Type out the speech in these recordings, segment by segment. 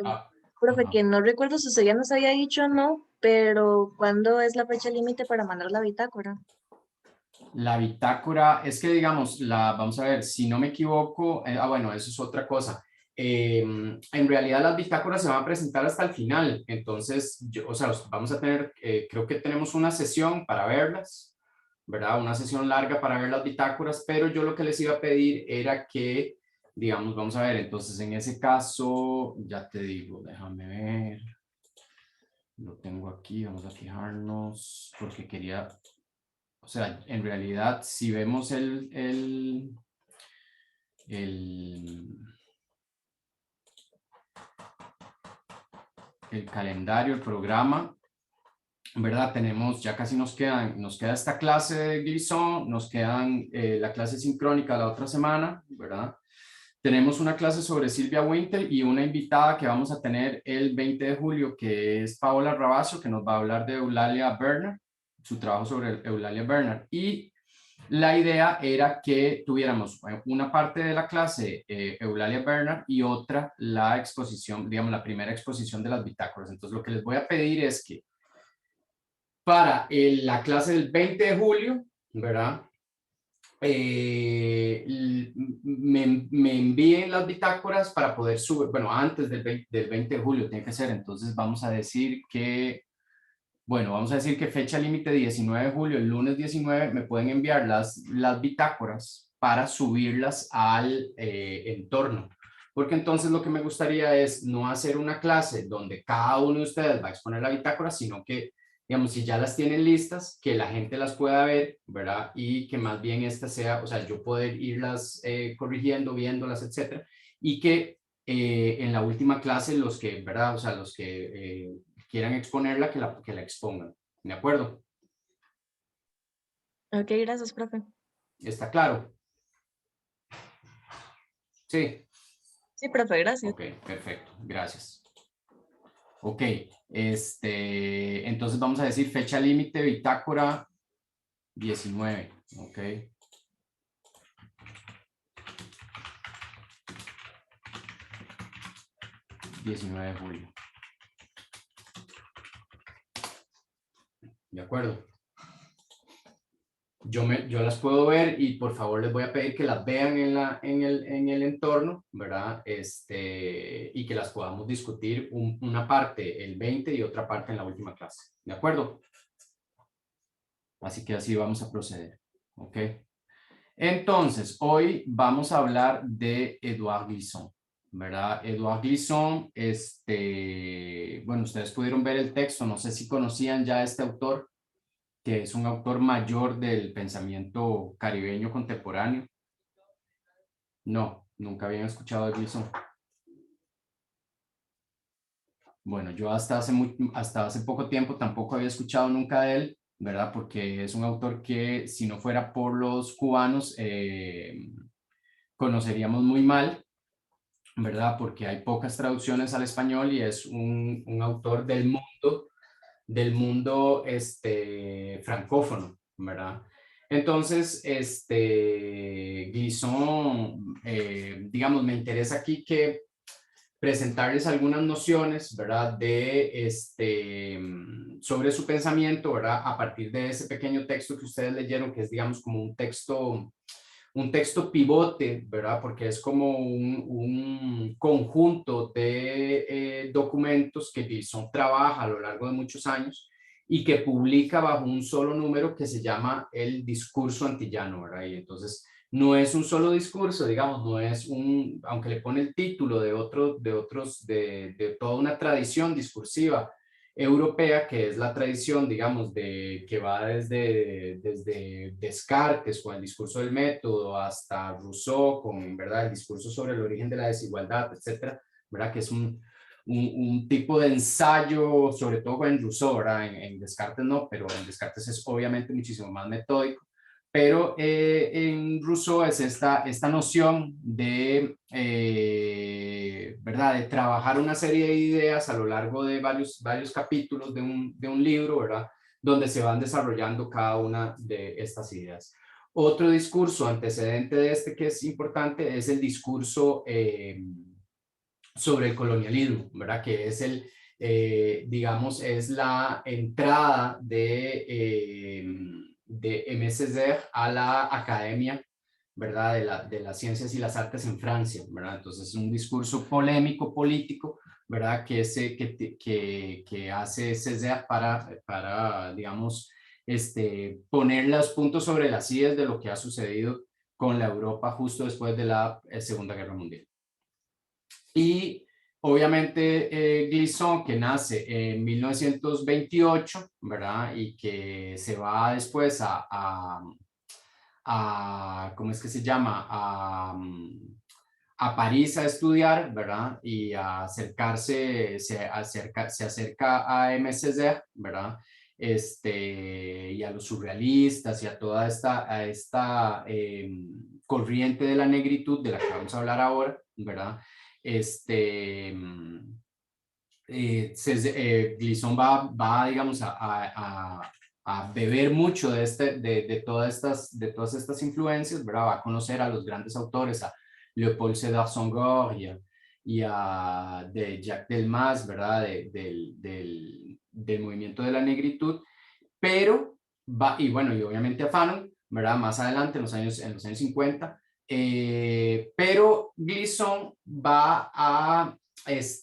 Ah, Profe, ajá. que no recuerdo si usted ya nos había dicho o no, pero ¿cuándo es la fecha límite para mandar la bitácora? La bitácora, es que digamos, vamos a ver, si no me equivoco, bueno, eso es otra cosa. En realidad las bitácoras se van a presentar hasta el final, entonces, o sea, vamos a tener, creo que tenemos una sesión para verlas, ¿verdad? Una sesión larga para ver las bitácoras, pero yo lo que les iba a pedir era que, digamos, vamos a ver, entonces en ese caso, ya te digo, déjame ver, lo tengo aquí, vamos a fijarnos, porque quería, o sea, en realidad, si vemos el, el calendario, el programa, ¿verdad? Tenemos, ya casi nos queda esta clase de Glisson, nos quedan la clase sincrónica la otra semana, ¿verdad? Tenemos una clase sobre Silvia Winter y una invitada que vamos a tener el 20 de julio, que es Paola Rabazo, que nos va a hablar de Eulalia Bernard, su trabajo sobre Eulalia Bernard. Y la idea era que tuviéramos una parte de la clase Eulalia Bernard y otra la exposición, digamos, la primera exposición de las bitácoras. Entonces, lo que les voy a pedir es que para la clase del 20 de julio, ¿verdad? Me envíen las bitácoras para poder subir, bueno, antes del 20 de julio tiene que ser, entonces vamos a decir que, bueno, vamos a decir que fecha límite 19 de julio, el lunes 19, me pueden enviar las bitácoras para subirlas al entorno. Porque entonces lo que me gustaría es no hacer una clase donde cada uno de ustedes va a exponer la bitácora, sino que, digamos, si ya las tienen listas, que la gente las pueda ver, ¿verdad? Y que más bien esta sea, o sea, yo poder irlas corrigiendo, viéndolas, etcétera, y que en la última clase los que, ¿verdad? O sea, los que quieran exponerla, que la expongan. ¿De acuerdo? Ok, gracias, profe. ¿Está claro? Sí. Sí, profe, gracias. Ok, perfecto. Gracias. Ok, entonces vamos a decir fecha límite, bitácora 19. Ok, 19 de julio. ¿De acuerdo? Yo las puedo ver y por favor les voy a pedir que las vean en el entorno, ¿verdad? Y que las podamos discutir una parte el 20 y otra parte en la última clase. ¿De acuerdo? Así que así vamos a proceder. ¿Ok? Entonces, hoy vamos a hablar de Edouard Glissant, ¿verdad? Edouard Glissant, bueno, ustedes pudieron ver el texto, no sé si conocían ya a este autor, que es un autor mayor del pensamiento caribeño contemporáneo. No, nunca habían escuchado de Glissant. Bueno, yo hasta hace poco tiempo tampoco había escuchado nunca de él, ¿verdad? Porque es un autor que si no fuera por los cubanos, conoceríamos muy mal, ¿verdad? Porque hay pocas traducciones al español y es un autor del mundo francófono, ¿verdad? Entonces, Glissant, digamos, me interesa aquí que presentarles algunas nociones, ¿verdad? Sobre su pensamiento, ¿verdad? A partir de ese pequeño texto que ustedes leyeron, que es, digamos, como un texto pivote, ¿verdad? Porque es como un conjunto de documentos que Gilson trabaja a lo largo de muchos años y que publica bajo un solo número que se llama el discurso antillano, ¿verdad? Y entonces no es un solo discurso, digamos, no es aunque le pone el título de toda una tradición discursiva europea, que es la tradición, digamos, que va desde Descartes con el discurso del método hasta Rousseau con, ¿verdad?, el discurso sobre el origen de la desigualdad, etcétera, ¿verdad?, que es un tipo de ensayo, sobre todo en Rousseau, ¿verdad? En Descartes no, pero en Descartes es obviamente muchísimo más metódico. Pero en Rousseau es esta noción ¿verdad? De trabajar una serie de ideas a lo largo de varios capítulos de un libro, ¿verdad? Donde se van desarrollando cada una de estas ideas. Otro discurso antecedente de este que es importante es el discurso sobre el colonialismo, ¿verdad? Que es digamos, es la entrada de Aimé Césaire a la academia, ¿verdad? De las ciencias y las artes en Francia, ¿verdad? Entonces es un discurso polémico, político, ¿verdad? Que hace Césaire digamos, poner los puntos sobre las IES de lo que ha sucedido con la Europa justo después de la Segunda Guerra Mundial. Y obviamente Glisson, que nace en 1928, ¿verdad? Y que se va después ¿cómo es que se llama? A París a estudiar, ¿verdad? Y a acercarse, se acerca a Aimé Césaire, ¿verdad? Y a los surrealistas y a toda esta corriente de la negritud de la que vamos a hablar ahora, ¿verdad? Este, Glisson digamos, a beber mucho de todas estas influencias, ¿verdad? Va a conocer a los grandes autores, a Leopold Sédar Senghor de Jacques Delmas, ¿verdad? Del movimiento de la negritud, pero y bueno, y obviamente a Fanon, ¿verdad? Más adelante, en los años 50, pero Glisson va a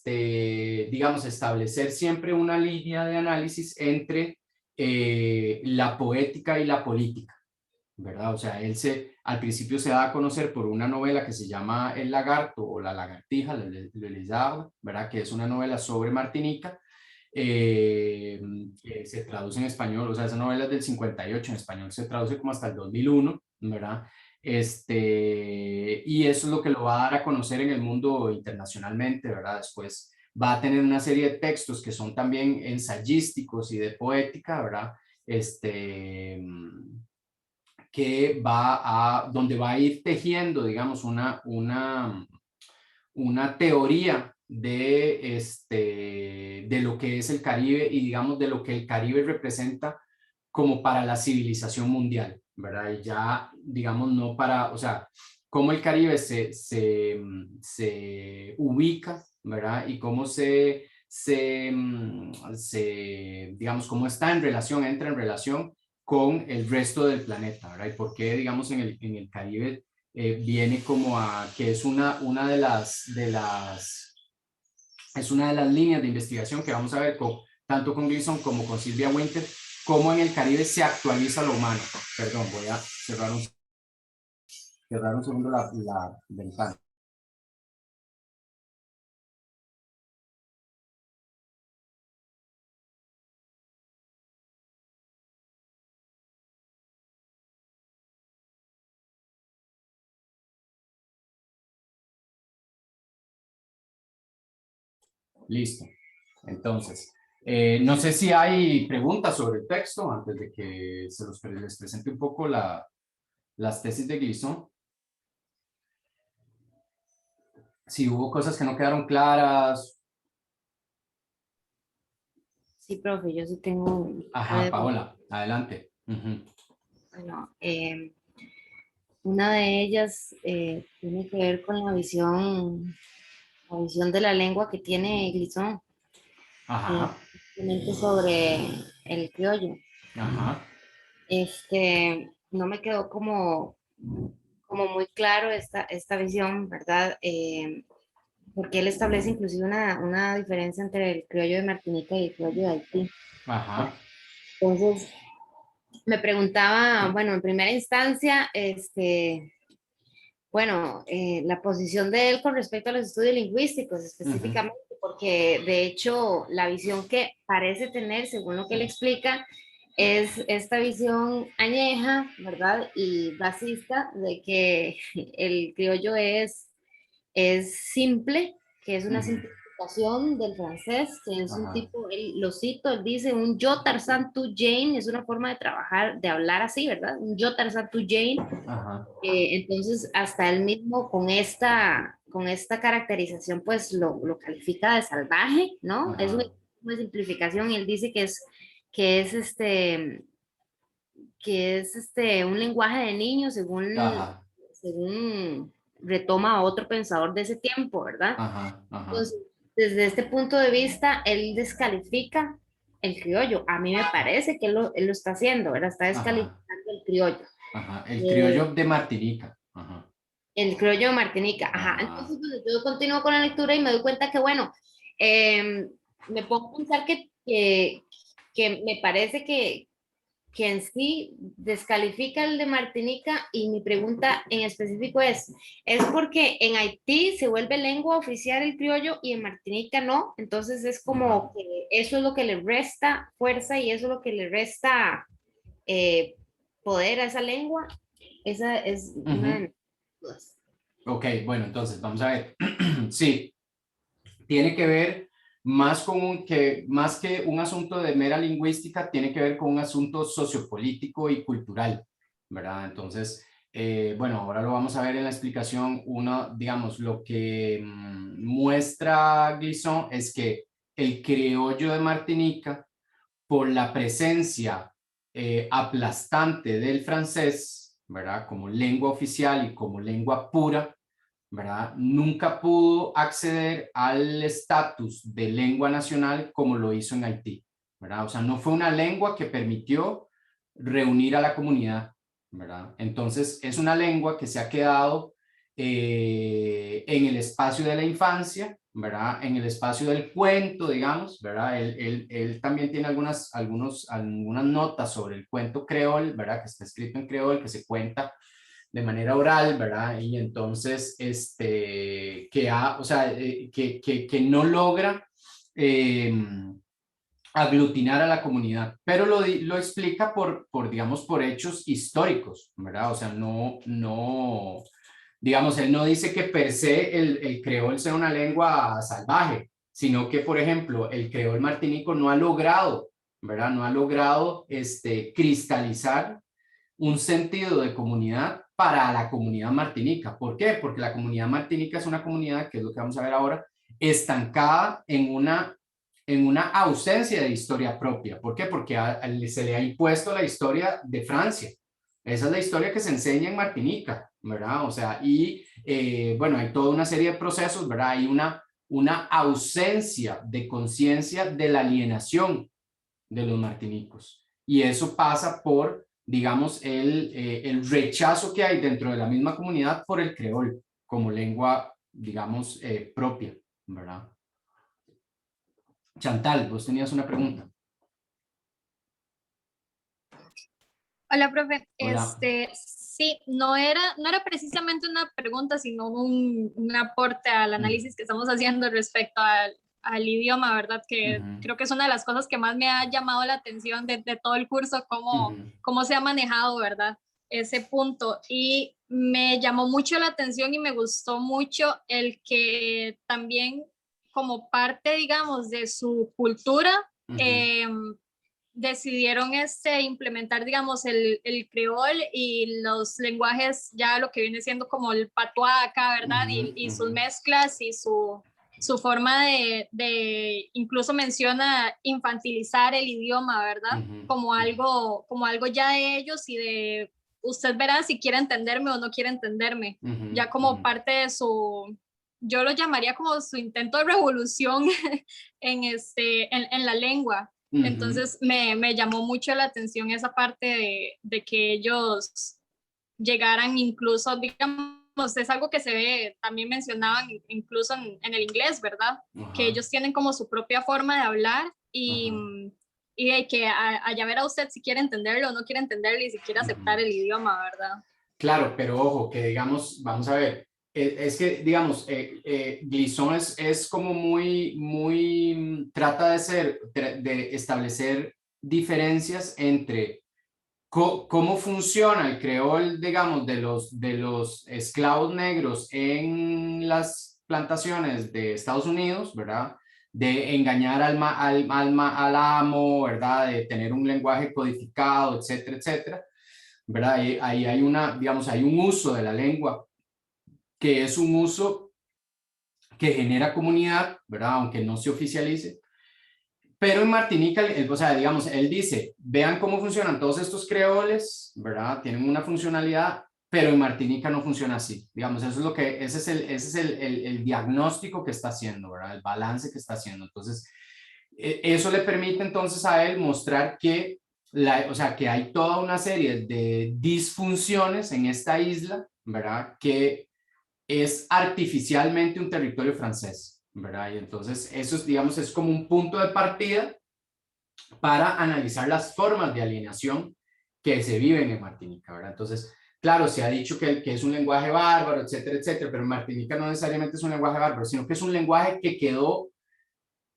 digamos, establecer siempre una línea de análisis entre la poética y la política, ¿verdad? O sea, al principio se da a conocer por una novela que se llama El lagarto o La lagartija, Le Lézard, ¿verdad? Que es una novela sobre Martinica, que se traduce en español, o sea, esa novela es del 58, en español se traduce como hasta el 2001, ¿verdad? Y eso es lo que lo va a dar a conocer en el mundo internacionalmente, ¿verdad? Después va a tener una serie de textos que son también ensayísticos y de poética, ¿verdad? Donde va a ir tejiendo, digamos, una teoría de lo que es el Caribe y, digamos, de lo que el Caribe representa como para la civilización mundial, ¿verdad? Y ya, digamos, no para, o sea, cómo el Caribe se ubica, ¿verdad? Y cómo digamos, cómo entra en relación con el resto del planeta, ¿verdad? Y por qué, digamos, en el Caribe viene como que es es una de las líneas de investigación que vamos a ver tanto con Gleason como con Sylvia Wynter, cómo en el Caribe se actualiza lo humano. Perdón, voy a cerrar un segundo la ventana. Listo. Entonces, no sé si hay preguntas sobre el texto antes de que les presente un poco las tesis de Gleason. Si hubo cosas que no quedaron claras. Sí, profe, yo sí tengo... Ajá, Paola, adelante. Bueno, una de ellas tiene que ver con la visión de la lengua que tiene Glisson, Ajá, sobre el criollo. ajá. No me quedó como muy claro esta visión, ¿verdad? Porque él establece inclusive una diferencia entre el criollo de Martinica y el criollo de Haití. Ajá. Entonces, me preguntaba, bueno, en primera instancia, bueno, la posición de él con respecto a los estudios lingüísticos específicamente, porque de hecho la visión que parece tener, según lo que él explica, es esta visión añeja, ¿verdad? Y racista de que el criollo es simple, que es una simplificación del francés, que es un tipo, él, lo cito, él dice un yo Tarzán, tú Jane, es una forma de trabajar, de hablar así, ¿verdad? Un yo Tarzán, tú Jane. Entonces, hasta él mismo con esta caracterización, pues lo califica de salvaje, ¿no? Es una simplificación y él dice que es un lenguaje de niño según retoma a otro pensador de ese tiempo, ¿verdad? Ajá, ajá, Entonces, desde este punto de vista, él descalifica el criollo. A mí me parece que él lo está haciendo, ¿verdad? Está ajá, descalificando el criollo. ajá. El Eh, criollo de Martinica. Ajá, el criollo de Martinica. Ajá. ajá, Entonces, pues, yo continúo con la lectura y me doy cuenta que, bueno, me pongo a pensar que me parece que en sí descalifica el de Martinica y mi pregunta en específico ¿es porque en Haití se vuelve lengua oficial el criollo y en Martinica no? Entonces es como ajá. que eso es lo que le resta fuerza y eso es lo que le resta eh, poder a esa lengua. Esa es una de Ujú. mis dudas. Ok, bueno, entonces vamos a ver. Sí, tiene que ver más con más que un asunto de mera lingüística, tiene que ver con un asunto sociopolítico y cultural, ¿verdad? Entonces, bueno, ahora lo vamos a ver en la explicación. Uno, digamos, lo que muestra Glisson es que el criollo de Martinica, por la presencia aplastante del francés, ¿verdad? Como lengua oficial y como lengua pura, ¿verdad? Nunca pudo acceder al estatus de lengua nacional como lo hizo en Haití, ¿verdad? O sea, no fue una lengua que permitió reunir a la comunidad, ¿verdad? Entonces, es una lengua que se ha quedado en el espacio de la infancia, ¿verdad? En el espacio del cuento, digamos, ¿verdad? Él también tiene algunas notas sobre el cuento creol, ¿verdad? Que está escrito en creol, que se cuenta de manera oral, ¿verdad? Y entonces, o sea, que no logra aglutinar a la comunidad, pero lo explica digamos, por hechos históricos, ¿verdad? O sea, digamos, él no dice que per se el creol sea una lengua salvaje, sino que, por ejemplo, el creol martinico no ha logrado, ¿verdad? No ha logrado cristalizar un sentido de comunidad para la comunidad martinica. ¿Por qué? Porque la comunidad martinica es una comunidad, que es lo que vamos a ver ahora, estancada en una ausencia de historia propia. ¿Por qué? Porque se le ha impuesto la historia de Francia. Esa es la historia que se enseña en Martinica, ¿verdad? O sea, y bueno, hay toda una serie de procesos, ¿verdad? Hay una ausencia de conciencia de la alienación de los martinicos. Y eso pasa por, digamos, el rechazo que hay dentro de la misma comunidad por el creol como lengua, digamos, propia, ¿verdad? Chantal, vos tenías una pregunta. Hola, profe. Hola. Sí, no era precisamente una pregunta, sino un aporte al análisis que estamos haciendo respecto al idioma, ¿verdad? Que Ujú, creo que es una de las cosas que más me ha llamado la atención de todo el curso, ujú, cómo se ha manejado, ¿verdad? Ese punto. Y me llamó mucho la atención y me gustó mucho el que también como parte, digamos, de su cultura, ujú, eh, decidieron implementar, digamos, el creol y los lenguajes, ya lo que viene siendo como el patuá acá, ¿verdad? ujú, Y ujú, sus mezclas y su forma incluso menciona infantilizar el idioma, ¿verdad? ujú, Como algo ya de ellos y de usted verá si quiere entenderme o no quiere entenderme, ujú, ya ujú, como parte de yo lo llamaría como su intento de revolución en la lengua. ujú, Entonces me llamó mucho la atención esa parte de que ellos llegaran incluso, digamos, es algo que se ve, también mencionaban incluso en el inglés, ¿verdad? Que ajá, ellos tienen como su propia forma de hablar ajá, y de que allá ver a usted si quiere entenderlo o no quiere entenderlo y si quiere aceptar ujú. el idioma, ¿verdad? Claro, pero ojo, que digamos, vamos a ver, es que, digamos, Glisson es como trata de establecer diferencias entre cómo funciona el creol, digamos, de los esclavos negros en las plantaciones de Estados Unidos, ¿verdad? De engañar al amo, ¿verdad? De tener un lenguaje codificado, etcétera, etcétera, ¿verdad? Ahí hay digamos, hay un uso de la lengua que es un uso que genera comunidad, ¿verdad? Aunque no se oficialice. Pero en Martinica, o sea, digamos, él dice, vean cómo funcionan todos estos creoles, ¿verdad? Tienen una funcionalidad, pero en Martinica no funciona así. Digamos, eso es lo que, ese es el diagnóstico que está haciendo, ¿verdad? El balance que está haciendo. Entonces, eso le permite entonces a él mostrar que, o sea, que hay toda una serie de disfunciones en esta isla, ¿verdad? Que es artificialmente un territorio francés, ¿verdad? Y entonces eso es, digamos, es como un punto de partida para analizar las formas de alienación que se viven en Martinica, ¿verdad? Entonces, claro, se ha dicho que es un lenguaje bárbaro, etcétera, etcétera, pero en Martinica no necesariamente es un lenguaje bárbaro, sino que es un lenguaje que quedó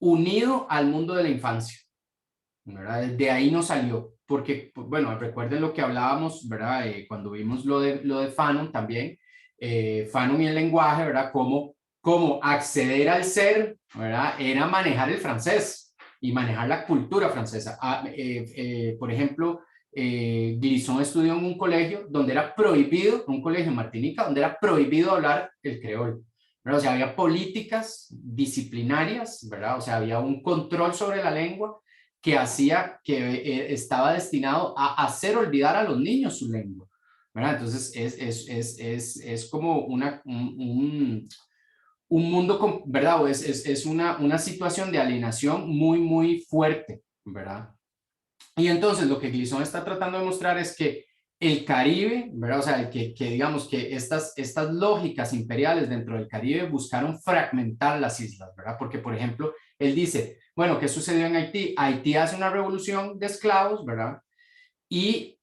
unido al mundo de la infancia, ¿verdad? De ahí no salió, porque, bueno, recuerden lo que hablábamos, ¿verdad? Cuando vimos lo de Fanon también, Fanon y el lenguaje, ¿verdad? Cómo acceder al ser, ¿verdad? Era manejar el francés y manejar la cultura francesa. Por ejemplo, Glisson estudió en un colegio donde era prohibido, un colegio en Martinica, donde era prohibido hablar el creol, ¿verdad? O sea, había políticas disciplinarias, ¿verdad? O sea, había un control sobre la lengua que hacía que estaba destinado a hacer olvidar a los niños su lengua, ¿verdad? Entonces es como un mundo, ¿verdad? O es una situación de alienación muy, muy fuerte, ¿verdad? Y entonces lo que Glisson está tratando de mostrar es que el Caribe, ¿verdad? O sea, que digamos que estas lógicas imperiales dentro del Caribe buscaron fragmentar las islas, ¿verdad? Porque, por ejemplo, él dice, bueno, ¿qué sucedió en Haití? Haití hace una revolución de esclavos, ¿verdad? Y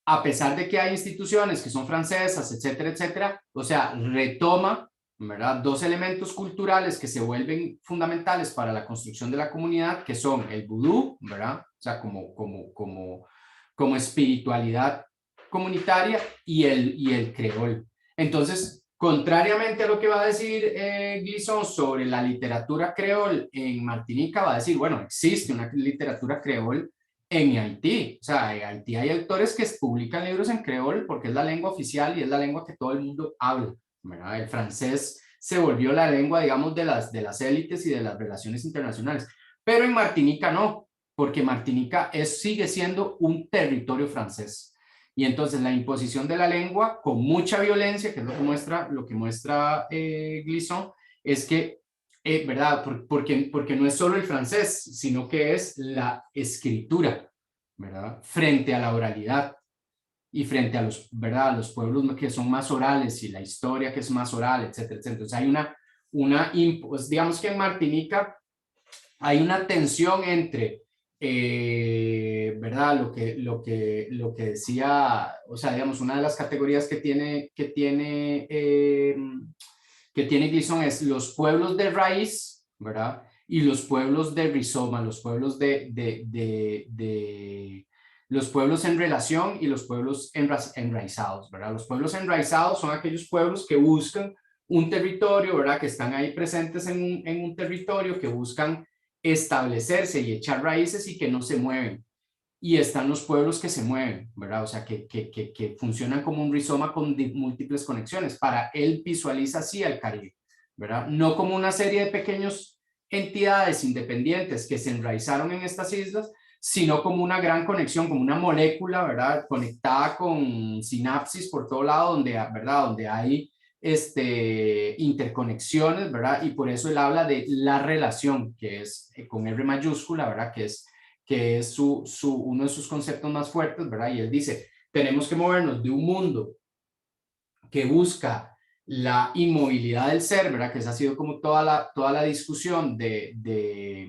a pesar de que hay instituciones que son francesas, etcétera, etcétera, o sea, retoma, ¿verdad? Dos elementos culturales que se vuelven fundamentales para la construcción de la comunidad, que son el vudú, ¿verdad? O sea, como espiritualidad comunitaria y el creol. Entonces, contrariamente a lo que va a decir Glisson sobre la literatura creol en Martinica, va a decir, bueno, existe una literatura creol en Haití. O sea, en Haití hay autores que publican libros en creol porque es la lengua oficial y es la lengua que todo el mundo habla, ¿verdad? El francés se volvió la lengua, digamos, de las élites y de las relaciones internacionales. Pero en Martinica no, porque Martinica sigue siendo un territorio francés. Y entonces la imposición de la lengua con mucha violencia, que es lo que muestra Glisson, es que ¿verdad? Porque no es solo el francés, sino que es la escritura, ¿verdad? Frente a la oralidad y frente a ¿verdad? A los pueblos que son más orales y la historia que es más oral, etcétera, etcétera. Entonces hay pues digamos que en Martinica hay una tensión entre, ¿verdad? Lo que decía, o sea, digamos, una de las categorías que tiene Glisson es los pueblos de raíz, ¿verdad? Y los pueblos de rizoma, los pueblos los pueblos en relación y los pueblos enraizados, ¿verdad? Los pueblos enraizados son aquellos pueblos que buscan un territorio, ¿verdad? Que están ahí presentes en un territorio, que buscan establecerse y echar raíces y que no se mueven. Y están los pueblos que se mueven, ¿verdad? O sea, que funcionan como un rizoma con múltiples conexiones. Para él visualiza así al Caribe, ¿verdad? No como una serie de pequeñas entidades independientes que se enraizaron en estas islas, sino como una gran conexión, como una molécula, ¿verdad? Conectada con sinapsis por todo lado, ¿verdad? Donde hay interconexiones, ¿verdad? Y por eso él habla de la relación, que es con R mayúscula, ¿verdad? Que es uno de sus conceptos más fuertes, ¿verdad? Y él dice, tenemos que movernos de un mundo que busca la inmovilidad del ser, ¿verdad? Que esa ha sido como toda la discusión de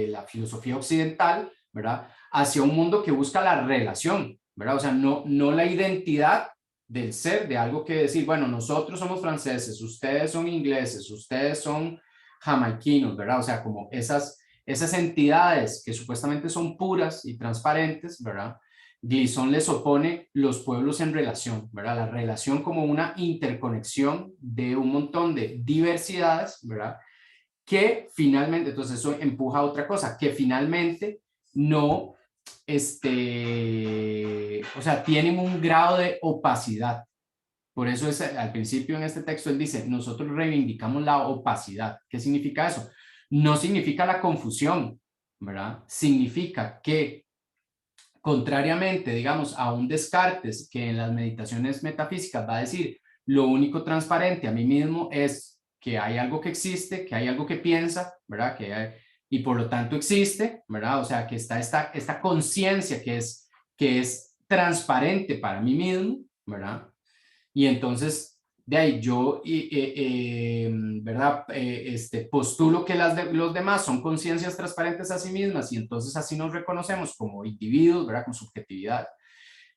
la filosofía occidental, ¿verdad? Hacia un mundo que busca la relación, ¿verdad? O sea, no la identidad del ser, de algo que decir, bueno, nosotros somos franceses, ustedes son ingleses, ustedes son jamaiquinos, ¿verdad? O sea, como esas entidades que supuestamente son puras y transparentes, ¿verdad? Glisson les opone los pueblos en relación, ¿verdad? La relación como una interconexión de un montón de diversidades, ¿verdad? Que finalmente, entonces eso empuja a otra cosa, que finalmente no, o sea, tienen un grado de opacidad. Por eso al principio en este texto él dice, nosotros reivindicamos la opacidad. ¿Qué significa eso? No significa la confusión, ¿verdad? Significa que Contrariamente, digamos, a un Descartes que en las meditaciones metafísicas va a decir, lo único transparente a mí mismo es que hay algo que existe, que hay algo que piensa, ¿verdad? Y por lo tanto existe, ¿verdad? O sea, que está esta conciencia que es transparente para mí mismo, ¿verdad? Y entonces, de ahí yo, ¿verdad? Postulo que los demás son conciencias transparentes a sí mismas y entonces así nos reconocemos como individuos, ¿verdad? Con subjetividad.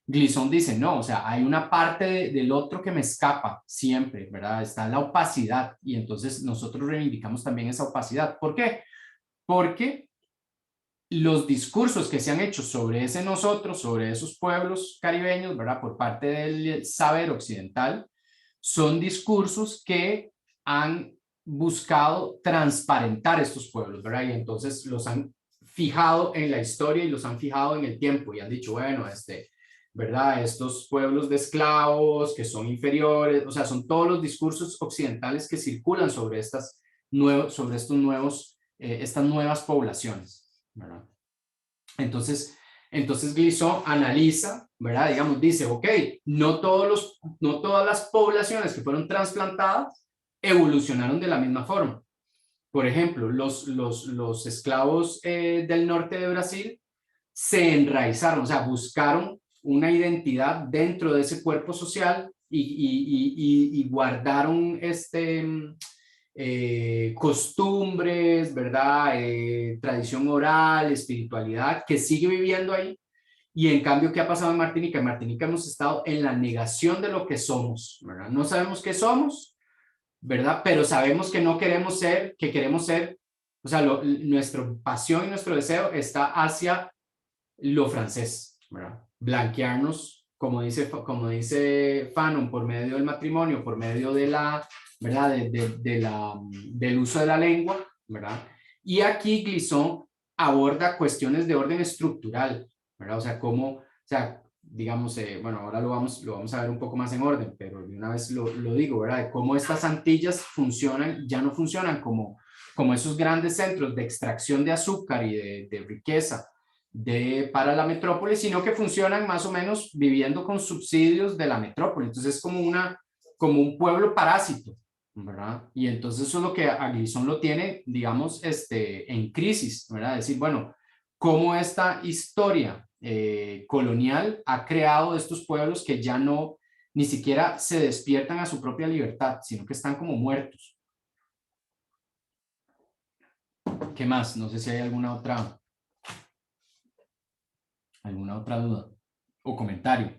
Glisson dice, no, o sea, hay una parte del otro que me escapa siempre, ¿verdad? Está la opacidad y entonces nosotros reivindicamos también esa opacidad. ¿Por qué? Porque los discursos que se han hecho sobre ese nosotros, sobre esos pueblos caribeños, ¿verdad? Por parte del saber occidental, son discursos que han buscado transparentar estos pueblos, ¿verdad? Y entonces los han fijado en la historia y los han fijado en el tiempo y han dicho, bueno, ¿verdad? Estos pueblos de esclavos que son inferiores, o sea, son todos los discursos occidentales que circulan sobre estas nuevas poblaciones, ¿verdad? Entonces Glisson analiza, ¿verdad? Digamos, dice, ok, no todas las poblaciones que fueron trasplantadas evolucionaron de la misma forma. Por ejemplo, los esclavos del norte de Brasil se enraizaron, o sea, buscaron una identidad dentro de ese cuerpo social y guardaron costumbres, ¿verdad? Tradición oral, espiritualidad, que sigue viviendo ahí. Y en cambio, ¿qué ha pasado en Martinica? En Martinica hemos estado en la negación de lo que somos, ¿verdad? No sabemos qué somos, ¿verdad? Pero sabemos que no queremos ser, que queremos ser, o sea, nuestra pasión y nuestro deseo está hacia lo francés, ¿verdad? Blanquearnos, como dice Fanon, por medio del matrimonio, por medio de la, ¿verdad? Del uso de la lengua, ¿verdad? Y aquí Glisson aborda cuestiones de orden estructural, ¿verdad? O sea, digamos, bueno, ahora lo vamos a ver un poco más en orden, pero de una vez lo digo, ¿verdad? De cómo estas Antillas ya no funcionan como esos grandes centros de extracción de azúcar y de riqueza para la metrópoli, sino que funcionan más o menos viviendo con subsidios de la metrópoli. Entonces es como un pueblo parásito, ¿verdad? Y entonces eso es lo que a Glisson lo tiene, digamos, en crisis, ¿verdad? Decir, bueno, cómo esta historia colonial ha creado estos pueblos que ya no, ni siquiera se despiertan a su propia libertad, sino que están como muertos. ¿Qué más? No sé si hay alguna otra duda o comentario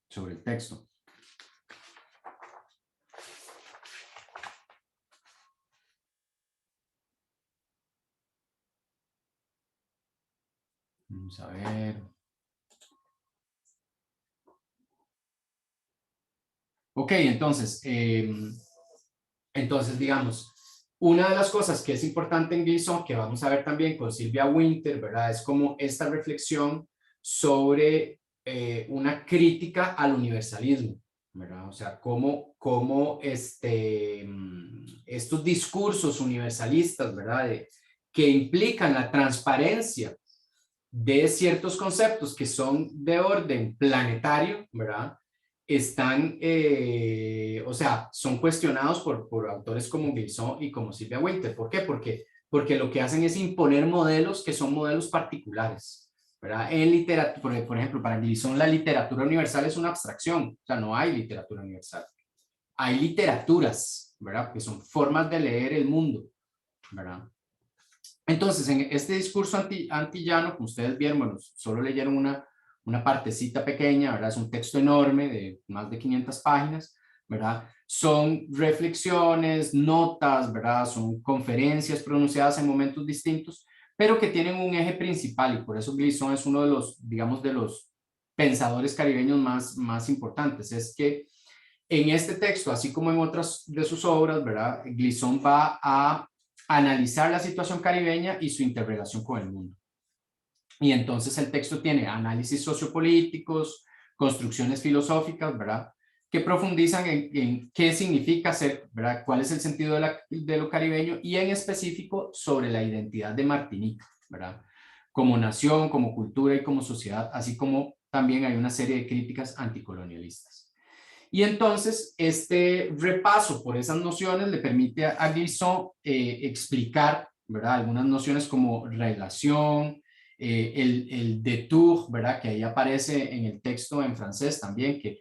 sobre el texto. Vamos a ver. Ok, entonces digamos, una de las cosas que es importante en Glisson, que vamos a ver también con Silvia Wynter, ¿verdad? Es como esta reflexión sobre una crítica al universalismo, ¿verdad? O sea, cómo estos discursos universalistas, ¿verdad? Que implican la transparencia de ciertos conceptos que son de orden planetario, ¿verdad? Están, o sea, son cuestionados por autores como Glisson y como Silvia Wynter. ¿Por qué? Porque lo que hacen es imponer modelos que son modelos particulares, ¿verdad? En literatura, por ejemplo, para Glisson la literatura universal es una abstracción, o sea, no hay literatura universal. Hay literaturas, ¿verdad? Que son formas de leer el mundo, ¿verdad? Entonces, en este discurso antillano, como ustedes vieron, bueno, solo leyeron una partecita pequeña, ¿verdad? Es un texto enorme de más de 500 páginas, ¿verdad? Son reflexiones, notas, ¿verdad? Son conferencias pronunciadas en momentos distintos, pero que tienen un eje principal y por eso Glisson es uno de los, digamos, de los pensadores caribeños más importantes. Es que en este texto, así como en otras de sus obras, ¿verdad? Glisson va a analizar la situación caribeña y su interrelación con el mundo. Y entonces el texto tiene análisis sociopolíticos, construcciones filosóficas, ¿verdad? Que profundizan en qué significa ser, ¿verdad? Cuál es el sentido de lo caribeño y en específico sobre la identidad de Martinica, ¿verdad? como nación, como cultura y como sociedad, así como también hay una serie de críticas anticolonialistas. Y entonces este repaso por esas nociones le permite a Glisson explicar, ¿verdad?, algunas nociones como relación, el détour, ¿verdad?, que ahí aparece en el texto en francés también, que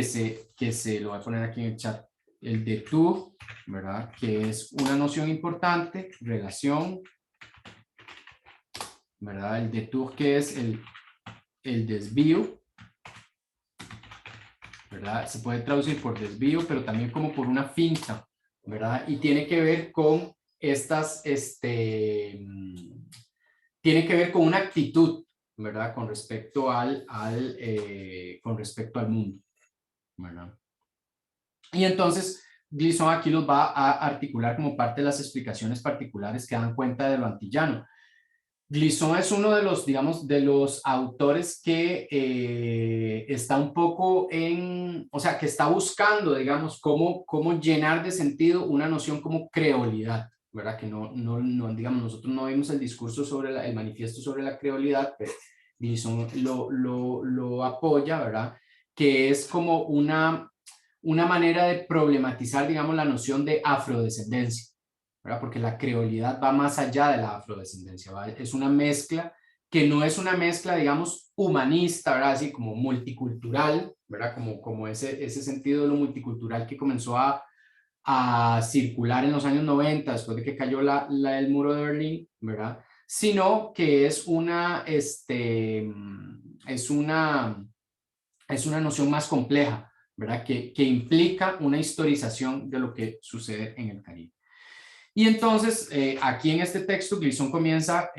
se lo voy a poner aquí en el chat, el détour, ¿verdad?, que es una noción importante, relación, ¿verdad?, el détour, que es el desvío, ¿verdad? Se puede traducir por desvío, pero también como por una finta, ¿verdad? Y tiene que ver con tiene que ver con una actitud, ¿verdad? Con respecto al mundo, ¿verdad? Y entonces Glisson aquí los va a articular como parte de las explicaciones particulares que dan cuenta de lo antillano. Glisson es uno de los, digamos, de los autores que está un poco o sea, que está buscando, digamos, cómo llenar de sentido una noción como creolidad, ¿verdad? Que no, digamos, nosotros no vimos el discurso sobre el manifiesto sobre la creolidad, pero Glisson lo apoya, ¿verdad? Que es como una manera de problematizar, digamos, la noción de afrodescendencia, ¿verdad? Porque la creolidad va más allá de la afrodescendencia, ¿verdad? Es una mezcla que no es una mezcla, digamos, humanista, ¿verdad? Así como multicultural, ¿verdad? Como ese sentido de lo multicultural que comenzó a circular en los años 90, después de que cayó el muro de Berlín, ¿verdad? Sino que es una noción más compleja, ¿verdad? Que implica una historización de lo que sucede en el Caribe. Y entonces, aquí en este texto, Glisson comienza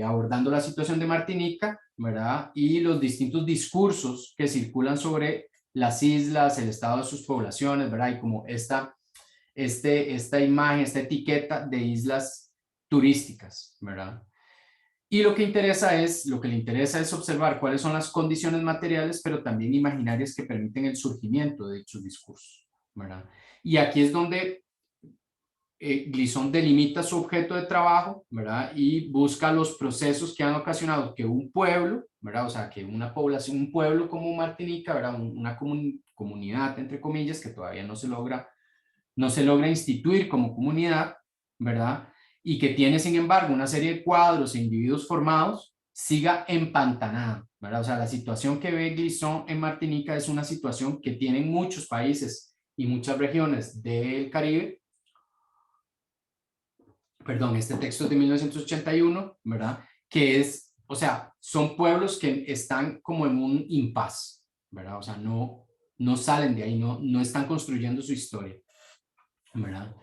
abordando la situación de Martinica, ¿verdad? Y los distintos discursos que circulan sobre las islas, el estado de sus poblaciones, ¿verdad? Y como esta imagen, esta etiqueta de islas turísticas, ¿verdad? Y lo que le interesa es observar cuáles son las condiciones materiales, pero también imaginarias que permiten el surgimiento de dichos discursos, ¿verdad? Y aquí es donde Glisson delimita su objeto de trabajo, ¿verdad? Y busca los procesos que han ocasionado que un pueblo, ¿verdad? O sea, que una población, un pueblo como Martinica, ¿verdad? Una comunidad, entre comillas, que todavía no se logra instituir como comunidad, ¿verdad? Y que tiene, sin embargo, una serie de cuadros e individuos formados, siga empantanada, ¿verdad? O sea, la situación que ve Glisson en Martinica es una situación que tienen muchos países y muchas regiones del Caribe. Perdón, este texto es de 1981, ¿verdad? Que es, o sea, son pueblos que están como en un impasse, ¿verdad? O sea, no salen de ahí, no están construyendo su historia, ¿verdad?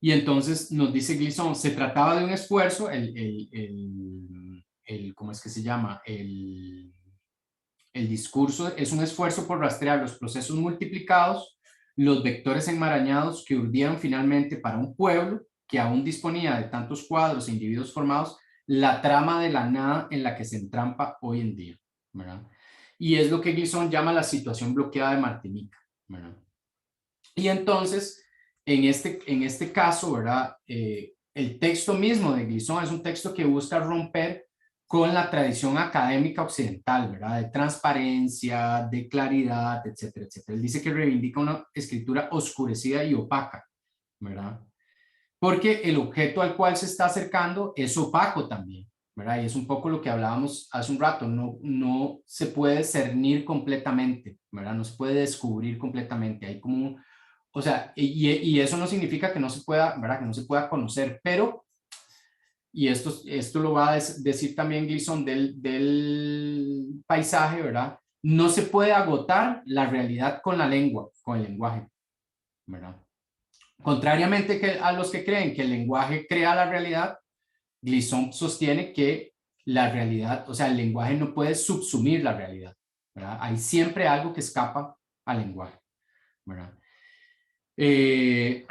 Y entonces nos dice Glisson, se trataba de un esfuerzo, ¿cómo es que se llama? El discurso es un esfuerzo por rastrear los procesos multiplicados, los vectores enmarañados que urdieron finalmente para un pueblo que aún disponía de tantos cuadros e individuos formados, la trama de la nada en la que se entrampa hoy en día, ¿verdad? Y es lo que Glisson llama la situación bloqueada de Martinica, ¿verdad? Y entonces, en este caso, ¿verdad? El texto mismo de Glisson es un texto que busca romper con la tradición académica occidental, ¿verdad? De transparencia, de claridad, etcétera, etcétera. Él dice que reivindica una escritura oscurecida y opaca, ¿verdad? Porque el objeto al cual se está acercando es opaco también, ¿verdad? Y es un poco lo que hablábamos hace un rato, no se puede cernir completamente, ¿verdad? No se puede descubrir completamente, hay como o sea, y eso no significa que no se pueda, ¿verdad? Que no se pueda conocer, pero, y esto lo va a decir también Glisson del paisaje, ¿verdad? No se puede agotar la realidad con la lengua, con el lenguaje, ¿verdad? Contrariamente a los que creen que el lenguaje crea la realidad, Glisson sostiene que la realidad, o sea, el lenguaje no puede subsumir la realidad, ¿verdad? Hay siempre algo que escapa al lenguaje, ¿verdad? Y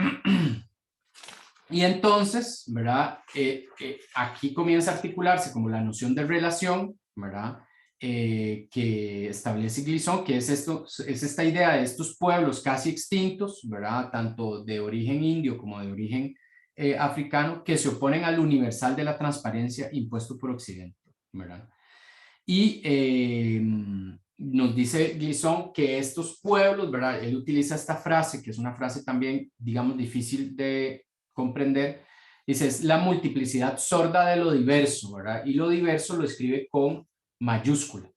entonces, ¿verdad? Aquí comienza a articularse como la noción de relación, ¿verdad? Que establece Glisson, que es esta idea de estos pueblos casi extintos, ¿verdad? Tanto de origen indio como de origen africano, que se oponen al universal de la transparencia impuesto por Occidente, ¿verdad? Y nos dice Glisson que estos pueblos, ¿verdad? Él utiliza esta frase, que es una frase también, digamos, difícil de comprender. Dice, es la multiplicidad sorda de lo diverso, ¿verdad? Y lo diverso lo escribe con mayúscula,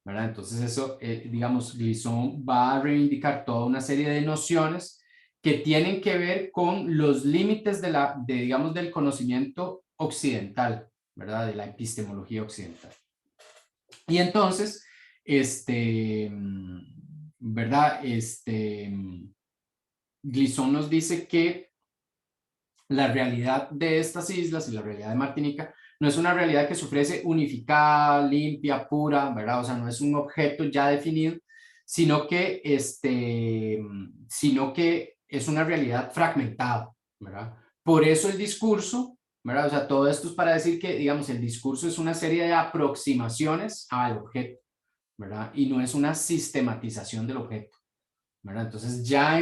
¿verdad? Entonces eso, digamos, Glisson va a reivindicar toda una serie de nociones que tienen que ver con los límites digamos, del conocimiento occidental, ¿verdad? De la epistemología occidental. Y entonces, ¿verdad? Glisson nos dice que la realidad de estas islas y la realidad de Martinica no es una realidad que se ofrece unificada, limpia, pura, ¿verdad? O sea, no es un objeto ya definido, sino que, sino que es una realidad fragmentada, ¿verdad? Por eso el discurso, ¿verdad? O sea, todo esto es para decir que, digamos, el discurso es una serie de aproximaciones al objeto, ¿verdad? Y no es una sistematización del objeto, ¿verdad? Entonces ya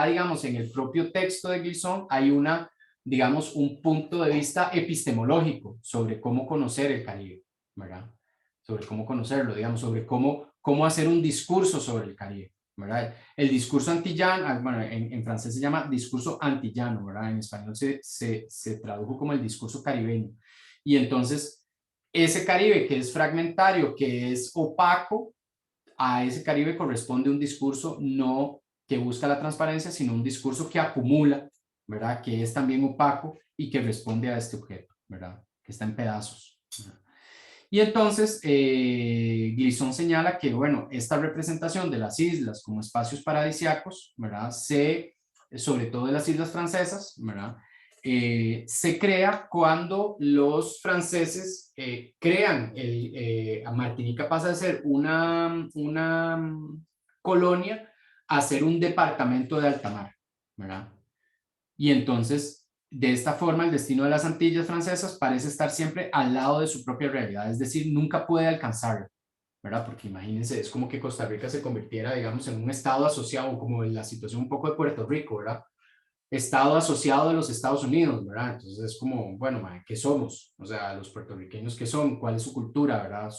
digamos en el propio texto de Glisson hay digamos, un punto de vista epistemológico sobre cómo conocer el Caribe, ¿verdad? Sobre cómo conocerlo, digamos, sobre cómo hacer un discurso sobre el Caribe, ¿verdad? El discurso antillano, bueno, en francés se llama discurso antillano, ¿verdad? En español se tradujo como el discurso caribeño. Y entonces, ese Caribe que es fragmentario, que es opaco, a ese Caribe corresponde un discurso no que busca la transparencia, sino un discurso que acumula, ¿verdad? Que es también opaco y que responde a este objeto, ¿verdad? Que está en pedazos, ¿verdad? Y entonces, Glisson señala que, bueno, esta representación de las islas como espacios paradisíacos, ¿verdad? Sobre todo de las islas francesas, ¿verdad? Se crea cuando los franceses crean, Martinica pasa de ser una colonia a ser un departamento de alta mar, ¿verdad? Y entonces, de esta forma, el destino de las Antillas francesas parece estar siempre al lado de su propia realidad, es decir, nunca puede alcanzarlo, ¿verdad? Porque imagínense, es como que Costa Rica se convirtiera, digamos, en un estado asociado, como en la situación un poco de Puerto Rico, ¿verdad? Estado asociado de los Estados Unidos, ¿verdad? Entonces es como, bueno, ¿qué somos? O sea, los puertorriqueños, ¿qué son? ¿Cuál es su cultura, verdad?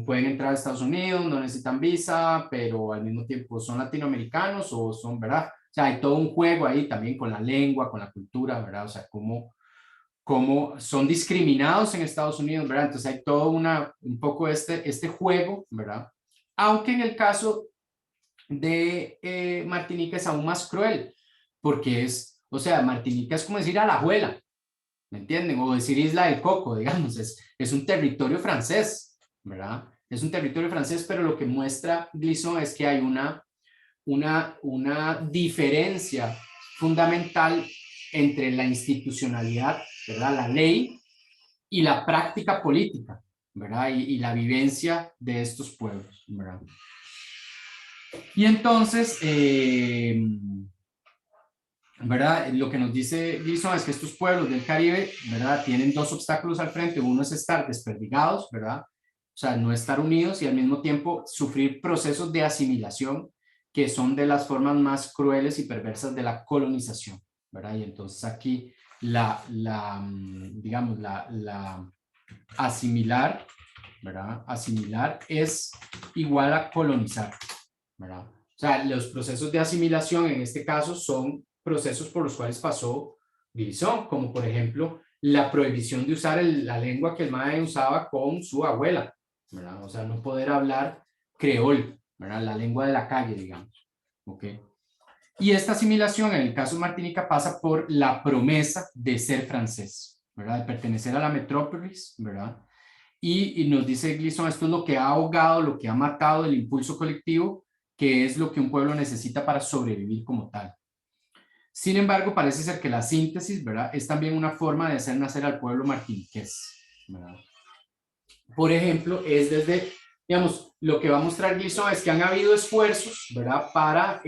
Pueden entrar a Estados Unidos, no necesitan visa, pero al mismo tiempo son latinoamericanos o son, ¿verdad? O sea, hay todo un juego ahí también con la lengua, con la cultura, ¿verdad? O sea, cómo son discriminados en Estados Unidos, ¿verdad? Entonces hay todo un poco este juego, ¿verdad? Aunque en el caso de Martinica es aún más cruel, porque o sea, Martinica es como decir Alajuela, ¿me entienden? O decir Isla del Coco, digamos, es un territorio francés, ¿verdad? Es un territorio francés, pero lo que muestra Glisson es que hay una diferencia fundamental entre la institucionalidad, ¿verdad? La ley y la práctica política, ¿verdad? Y la vivencia de estos pueblos, ¿verdad? Y entonces, ¿verdad? Lo que nos dice Glisson es que estos pueblos del Caribe, ¿verdad? Tienen dos obstáculos al frente. Uno es estar desperdigados, ¿verdad? O sea, no estar unidos y al mismo tiempo sufrir procesos de asimilación que son de las formas más crueles y perversas de la colonización, ¿verdad? Y entonces aquí digamos, la asimilar, ¿verdad? Asimilar es igual a colonizar, ¿verdad? O sea, los procesos de asimilación en este caso son procesos por los cuales pasó Glisson, como por ejemplo la prohibición de usar la lengua que el mae usaba con su abuela, ¿verdad? O sea, no poder hablar creol, ¿verdad? La lengua de la calle, digamos. ¿Ok? Y esta asimilación en el caso de Martinica pasa por la promesa de ser francés, ¿verdad? De pertenecer a la metrópolis, ¿verdad? Y nos dice Glisson, esto es lo que ha ahogado, lo que ha matado el impulso colectivo, que es lo que un pueblo necesita para sobrevivir como tal. Sin embargo, parece ser que la síntesis, ¿verdad? Es también una forma de hacer nacer al pueblo martiniqués, ¿verdad? Por ejemplo, es desde, digamos, lo que va a mostrar Glisson es que han habido esfuerzos, ¿verdad? Para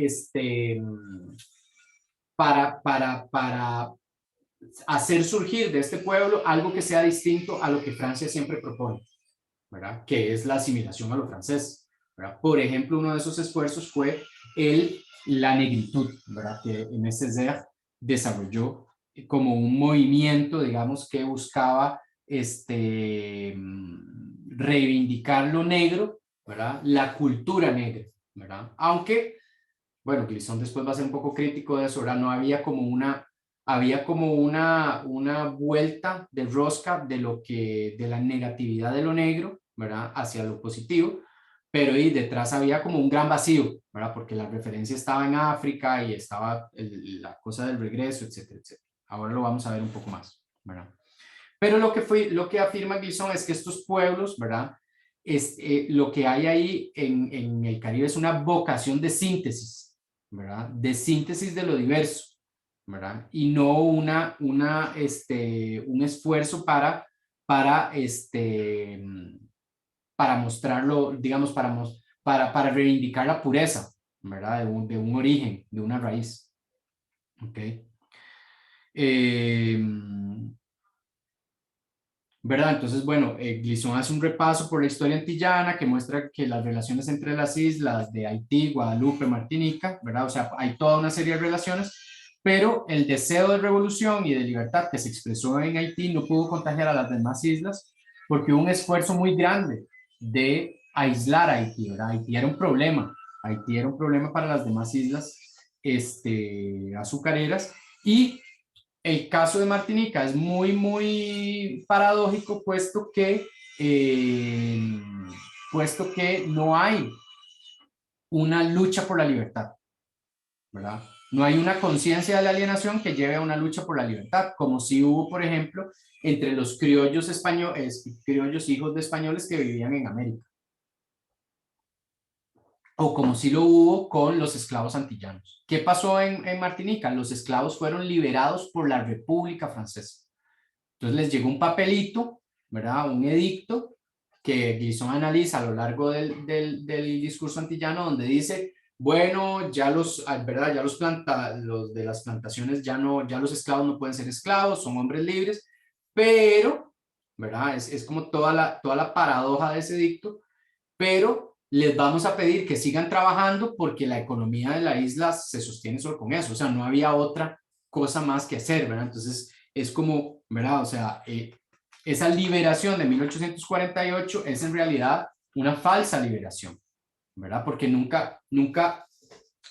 hacer surgir de este pueblo algo que sea distinto a lo que Francia siempre propone, ¿verdad? Que es la asimilación a lo francés, ¿verdad? Por ejemplo, uno de esos esfuerzos fue la negritud, ¿verdad? Que Nécessaire desarrolló como un movimiento, digamos, que buscaba reivindicar lo negro, ¿verdad? La cultura negra, ¿verdad? Aunque, bueno, Glisson después va a ser un poco crítico de eso, ¿verdad? No había como una vuelta de rosca de la negatividad de lo negro, ¿verdad? Hacia lo positivo, pero y detrás había como un gran vacío, ¿verdad? Porque la referencia estaba en África y estaba la cosa del regreso, etcétera, etcétera. Ahora lo vamos a ver un poco más, ¿verdad? Pero lo que afirma Glisson es que estos pueblos, ¿verdad? Lo que hay ahí en el Caribe es una vocación de síntesis, ¿verdad? De síntesis de lo diverso, ¿verdad? Y no un esfuerzo para mostrarlo, digamos, para reivindicar la pureza, ¿verdad? De un origen, de una raíz. ¿Ok? ¿Verdad? Entonces, bueno, Glisson hace un repaso por la historia antillana que muestra que las relaciones entre las islas de Haití, Guadalupe, Martinica, ¿verdad? O sea, hay toda una serie de relaciones, pero el deseo de revolución y de libertad que se expresó en Haití no pudo contagiar a las demás islas porque hubo un esfuerzo muy grande de aislar a Haití, ¿verdad? Haití era un problema para las demás islas azucareras, y el caso de Martinica es muy, muy paradójico, puesto que no hay una lucha por la libertad, ¿verdad? No hay una conciencia de la alienación que lleve a una lucha por la libertad, como si hubo, por ejemplo, entre los criollos españoles, criollos hijos de españoles que vivían en América, o como si lo hubo con los esclavos antillanos. ¿Qué pasó en Martinica? Los esclavos fueron liberados por la República Francesa. Entonces les llegó un papelito, ¿verdad? Un edicto que Glisson analiza a lo largo del discurso antillano, donde dice, bueno, ¿verdad? Los de las plantaciones ya los esclavos no pueden ser esclavos, son hombres libres, pero, ¿verdad? Es como toda la paradoja de ese edicto, pero les vamos a pedir que sigan trabajando porque la economía de la isla se sostiene solo con eso, o sea, no había otra cosa más que hacer, ¿verdad? Entonces, es como, ¿verdad? O sea, esa liberación de 1848 es en realidad una falsa liberación, ¿verdad? Porque nunca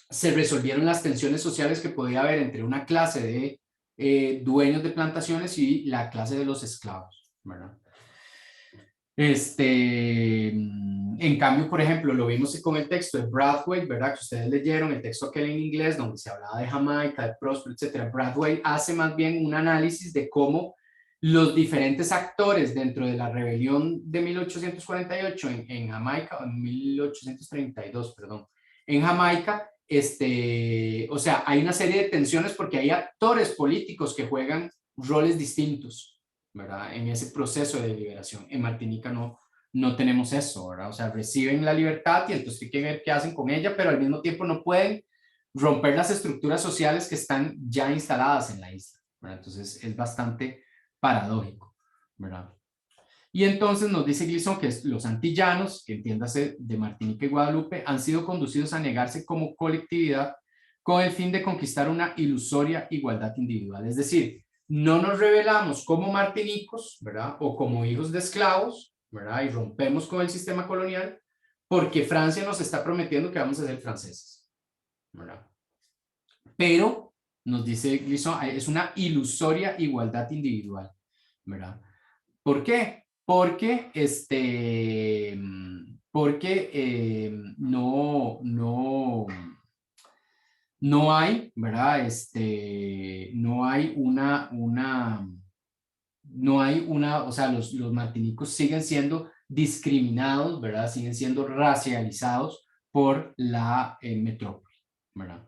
se resolvieron las tensiones sociales que podía haber entre una clase de dueños de plantaciones y la clase de los esclavos, ¿verdad? En cambio, por ejemplo, lo vimos con el texto de Brathwaite, ¿verdad? Que ustedes leyeron, el texto aquel en inglés, donde se hablaba de Jamaica, de Próspero, etcétera. Brathwaite hace más bien un análisis de cómo los diferentes actores dentro de la rebelión de 1848 en Jamaica, en 1832, perdón, en Jamaica, o sea, hay una serie de tensiones porque hay actores políticos que juegan roles distintos, ¿verdad? En ese proceso de liberación. En Martinica no tenemos eso, ¿verdad? O sea, reciben la libertad y entonces hay que ver qué hacen con ella, pero al mismo tiempo no pueden romper las estructuras sociales que están ya instaladas en la isla, ¿verdad? Entonces es bastante paradójico, ¿verdad? Y entonces nos dice Glisson que los antillanos, que entiéndase de Martinica y Guadalupe, han sido conducidos a negarse como colectividad con el fin de conquistar una ilusoria igualdad individual. Es decir, no nos rebelamos como martinicos, ¿verdad? O como hijos de esclavos, ¿verdad? Y rompemos con el sistema colonial porque Francia nos está prometiendo que vamos a ser franceses, ¿verdad? Pero, nos dice Glisson, es una ilusoria igualdad individual, ¿verdad? ¿Por qué? Porque no hay, ¿verdad? O sea, los martinicos siguen siendo discriminados, ¿verdad? Siguen siendo racializados por la metrópoli, ¿verdad?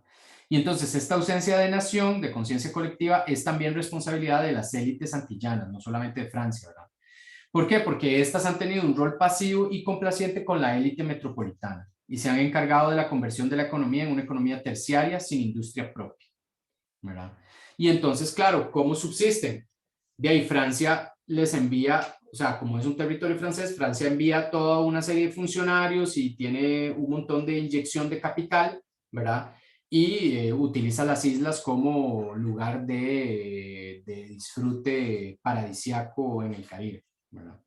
Y entonces esta ausencia de nación, de conciencia colectiva, es también responsabilidad de las élites antillanas, no solamente de Francia, ¿verdad? ¿Por qué? Porque éstas han tenido un rol pasivo y complaciente con la élite metropolitana y se han encargado de la conversión de la economía en una economía terciaria sin industria propia, ¿verdad? Y entonces, claro, ¿cómo subsisten? De ahí Francia les envía, o sea, como es un territorio francés, Francia envía toda una serie de funcionarios y tiene un montón de inyección de capital, ¿verdad? y utiliza las islas como lugar de disfrute paradisiaco en el Caribe, ¿verdad?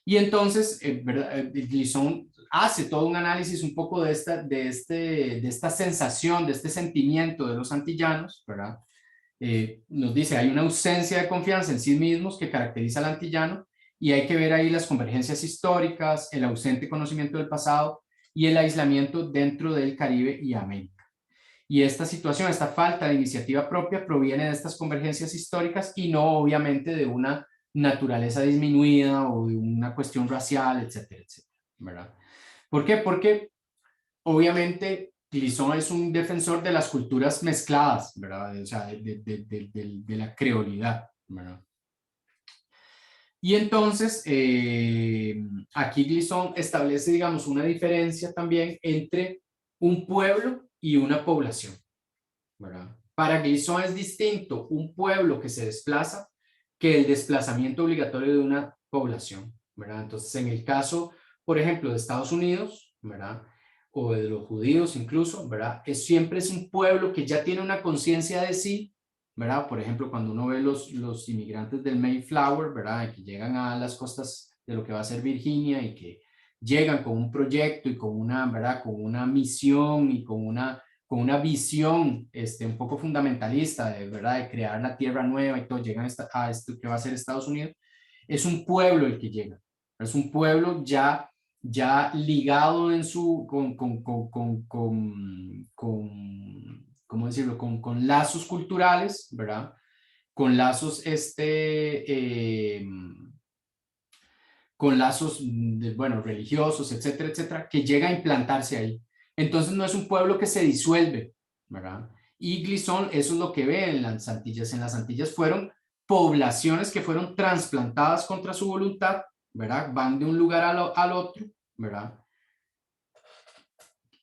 Y entonces, Glisson hace todo un análisis un poco de esta sensación, de este sentimiento de los antillanos, ¿verdad? Nos dice, hay una ausencia de confianza en sí mismos que caracteriza al antillano y hay que ver ahí las convergencias históricas, el ausente conocimiento del pasado y el aislamiento dentro del Caribe y América. Y esta situación, esta falta de iniciativa propia proviene de estas convergencias históricas y no obviamente de una naturaleza disminuida o de una cuestión racial, etcétera, etcétera, ¿verdad? ¿Por qué? Porque obviamente Glisson es un defensor de las culturas mezcladas, ¿verdad? O sea, de la creolidad, ¿verdad? Y entonces, aquí Glisson establece, digamos, una diferencia también entre un pueblo y una población, ¿verdad? Para Glisson es distinto un pueblo que se desplaza que el desplazamiento obligatorio de una población, ¿verdad? Entonces, en el caso, por ejemplo, de Estados Unidos, ¿verdad? O de los judíos incluso, ¿verdad? Siempre es un pueblo que ya tiene una conciencia de sí, ¿verdad? Por ejemplo, cuando uno ve los inmigrantes del Mayflower, ¿verdad? Que llegan a las costas de lo que va a ser Virginia y que llegan con un proyecto y con una, ¿verdad? Con una misión y con una visión un poco fundamentalista, de verdad, de crear la tierra nueva y todo, llegan a esto que va a ser Estados Unidos, es un pueblo el que llega, es un pueblo ya ligado en su, ¿cómo decirlo? Con lazos culturales, ¿verdad? Con lazos, con lazos, bueno, religiosos, etcétera, etcétera, que llega a implantarse ahí. Entonces no es un pueblo que se disuelve, ¿verdad? Y Glisson, eso es lo que ve en las Antillas. En las Antillas fueron poblaciones que fueron trasplantadas contra su voluntad, ¿verdad? Van de un lugar al otro, ¿verdad?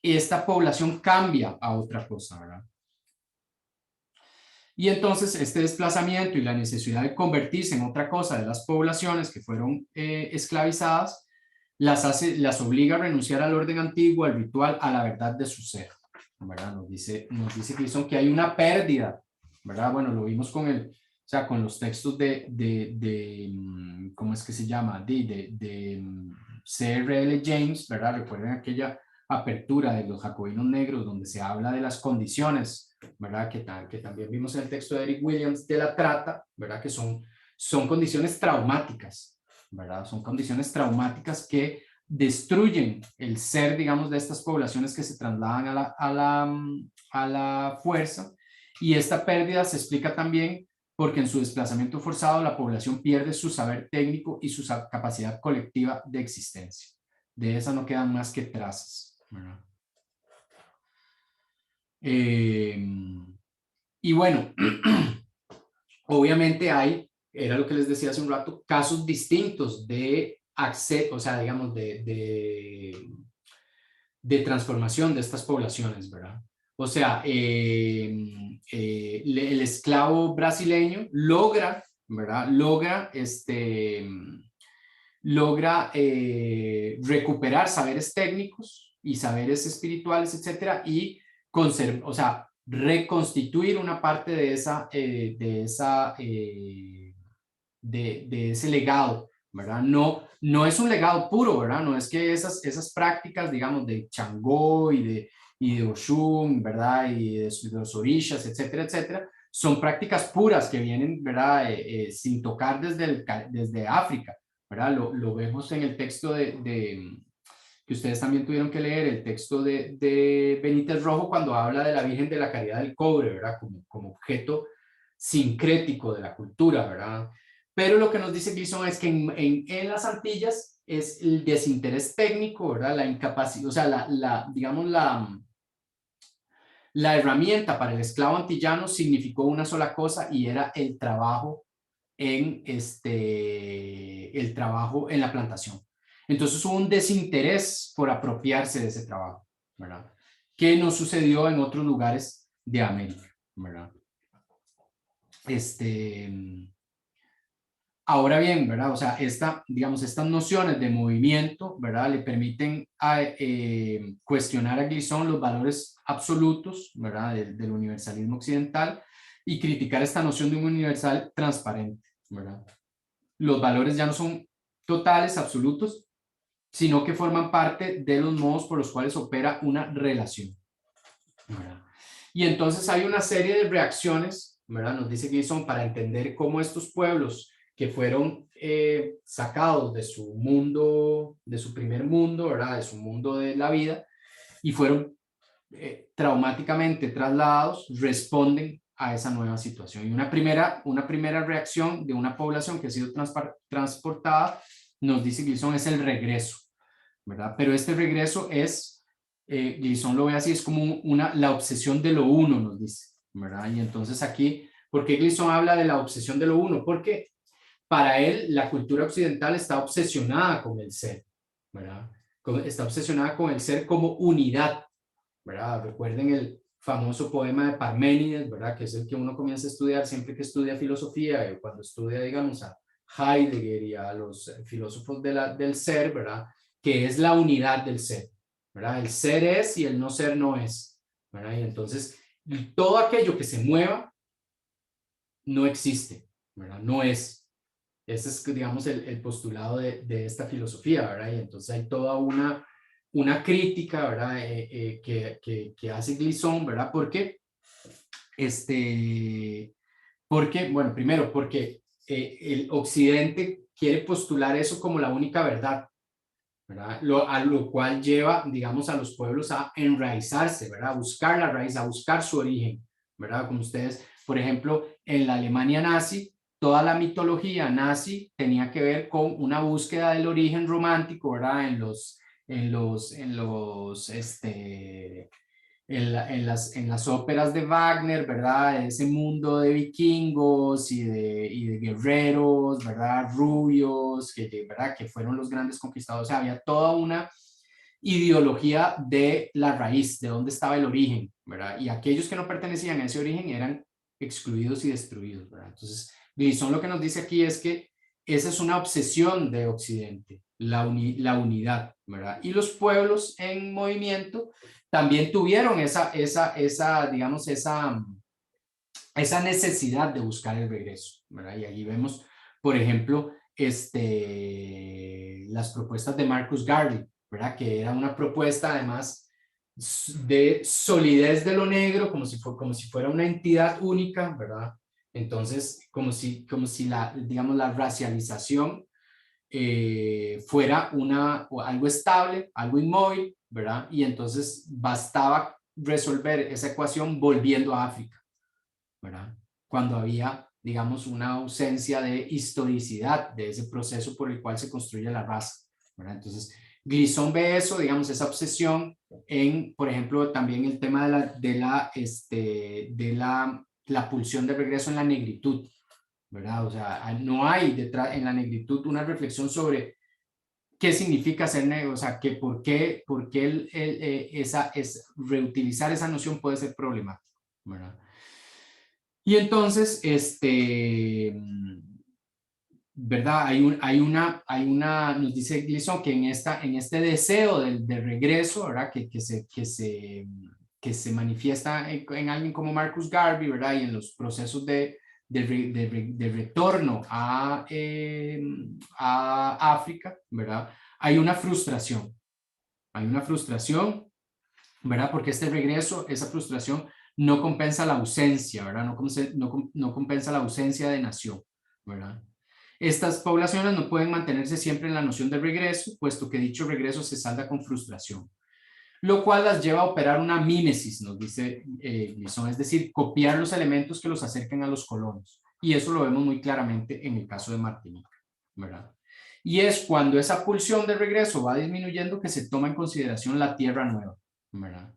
Y esta población cambia a otra cosa, ¿verdad? Y entonces este desplazamiento y la necesidad de convertirse en otra cosa de las poblaciones que fueron esclavizadas, las obliga a renunciar al orden antiguo, al ritual, a la verdad de su ser, ¿verdad? Nos dice Glisson que hay una pérdida, ¿verdad? Bueno, lo vimos o sea, con los textos ¿cómo es que se llama? C.R.L. James, ¿verdad? Recuerden aquella apertura de los jacobinos negros donde se habla de las condiciones, ¿verdad? Que también vimos en el texto de Eric Williams de la trata, ¿verdad? Que son condiciones traumáticas, ¿verdad? Son condiciones traumáticas que destruyen el ser, digamos, de estas poblaciones que se trasladan a la fuerza, y esta pérdida se explica también porque en su desplazamiento forzado la población pierde su saber técnico y su capacidad colectiva de existencia. De esa no quedan más que trazas, ¿verdad? Y bueno, obviamente era lo que les decía hace un rato, casos distintos de acceso, o sea, digamos, de transformación de estas poblaciones, ¿verdad? O sea, el esclavo brasileño logra, ¿verdad? Logra recuperar saberes técnicos y saberes espirituales, etcétera, y o sea, reconstituir una parte de ese legado, ¿verdad? No es un legado puro, ¿verdad? No es que esas prácticas, digamos, de Changó y de Oshun, ¿verdad? Y de los orishas, etcétera, etcétera, son prácticas puras que vienen, ¿verdad? Sin tocar desde África, ¿verdad? Lo vemos en el texto que ustedes también tuvieron que leer, el texto de Benítez Rojo, cuando habla de la Virgen de la Caridad del Cobre, ¿verdad? Como objeto sincrético de la cultura, ¿verdad? Pero lo que nos dice Glisson es que en las Antillas es el desinterés técnico, ¿verdad? La incapacidad, o sea, digamos, la herramienta para el esclavo antillano significó una sola cosa y era el trabajo el trabajo en la plantación. Entonces hubo un desinterés por apropiarse de ese trabajo, ¿verdad? Que no sucedió en otros lugares de América, ¿verdad? Ahora bien, ¿verdad? O sea, digamos, estas nociones de movimiento, ¿verdad? Le permiten cuestionar a Glisson los valores absolutos, ¿verdad? Del universalismo occidental y criticar esta noción de un universal transparente, ¿verdad? Los valores ya no son totales, absolutos, sino que forman parte de los modos por los cuales opera una relación, ¿verdad? Y entonces hay una serie de reacciones, ¿verdad? Nos dice Glisson, para entender cómo estos pueblos que fueron sacados de su mundo, de su primer mundo, ¿verdad? De su mundo de la vida, y fueron traumáticamente trasladados, responden a esa nueva situación. Y una primera reacción de una población que ha sido transportada, nos dice Glisson, es el regreso, ¿verdad? Pero este regreso es, Glisson lo ve así, es como la obsesión de lo uno, nos dice, ¿verdad? Y entonces aquí, ¿por qué Glisson habla de la obsesión de lo uno? Porque para él la cultura occidental está obsesionada con el ser, ¿verdad? Está obsesionada con el ser como unidad, ¿verdad? Recuerden el famoso poema de Parménides, ¿verdad? Que es el que uno comienza a estudiar siempre que estudia filosofía, y cuando estudia, digamos, a Heidegger y a los filósofos del ser, ¿verdad? Que es la unidad del ser, ¿verdad? El ser es y el no ser no es, ¿verdad? Y entonces, todo aquello que se mueva no existe, ¿verdad? No es. Ese es, digamos, el postulado de esta filosofía, ¿verdad? Y entonces hay toda una crítica, ¿verdad? Que hace Glisson, ¿verdad? Porque, bueno, primero, porque el occidente quiere postular eso como la única verdad, ¿verdad? A lo cual lleva, digamos, a los pueblos a enraizarse, ¿verdad? A buscar la raíz, a buscar su origen, ¿verdad? Como ustedes, por ejemplo, en la Alemania nazi, toda la mitología nazi tenía que ver con una búsqueda del origen romántico, ¿verdad? En las óperas de Wagner, ¿verdad? Ese mundo de vikingos y de guerreros, ¿verdad? Rubios, ¿verdad? Que fueron los grandes conquistadores. O sea, había toda una ideología de la raíz, de dónde estaba el origen, ¿verdad? Y aquellos que no pertenecían a ese origen eran excluidos y destruidos, ¿verdad? Entonces, Glisson lo que nos dice aquí es que esa es una obsesión de Occidente, la unidad, ¿verdad? Y los pueblos en movimiento también tuvieron digamos, esa necesidad de buscar el regreso, ¿verdad? Y allí vemos, por ejemplo, las propuestas de Marcus Garvey, ¿verdad? Que era una propuesta además de solidez de lo negro, como si fuera una entidad única, ¿verdad? Entonces, como si digamos, la racialización fuera algo estable, algo inmóvil, ¿verdad? Y entonces bastaba resolver esa ecuación volviendo a África, ¿verdad? Cuando había, digamos, una ausencia de historicidad de ese proceso por el cual se construye la raza, ¿verdad? Entonces, Glisson ve eso, digamos, esa obsesión en, por ejemplo, también el tema de la pulsión de regreso en la negritud, ¿verdad? O sea, no hay detrás en la negritud una reflexión sobre qué significa ser negro, o sea, que por qué reutilizar esa noción puede ser problemático, ¿verdad? Y entonces, ¿verdad? Nos dice Glisson que en este deseo de regreso, ¿verdad? Que se manifiesta en alguien como Marcus Garvey, ¿verdad? Y en los procesos de retorno a África, ¿verdad? Hay una frustración, ¿verdad? Porque este regreso, esa frustración no compensa la ausencia, ¿verdad? No compensa la ausencia de nación, ¿verdad? Estas poblaciones no pueden mantenerse siempre en la noción de regreso, puesto que dicho regreso se salda con frustración, lo cual las lleva a operar una mímesis, nos dice Glisson, es decir, copiar los elementos que los acerquen a los colonos. Y eso lo vemos muy claramente en el caso de Martinica, ¿verdad? Y es cuando esa pulsión de regreso va disminuyendo que se toma en consideración la tierra nueva, ¿verdad?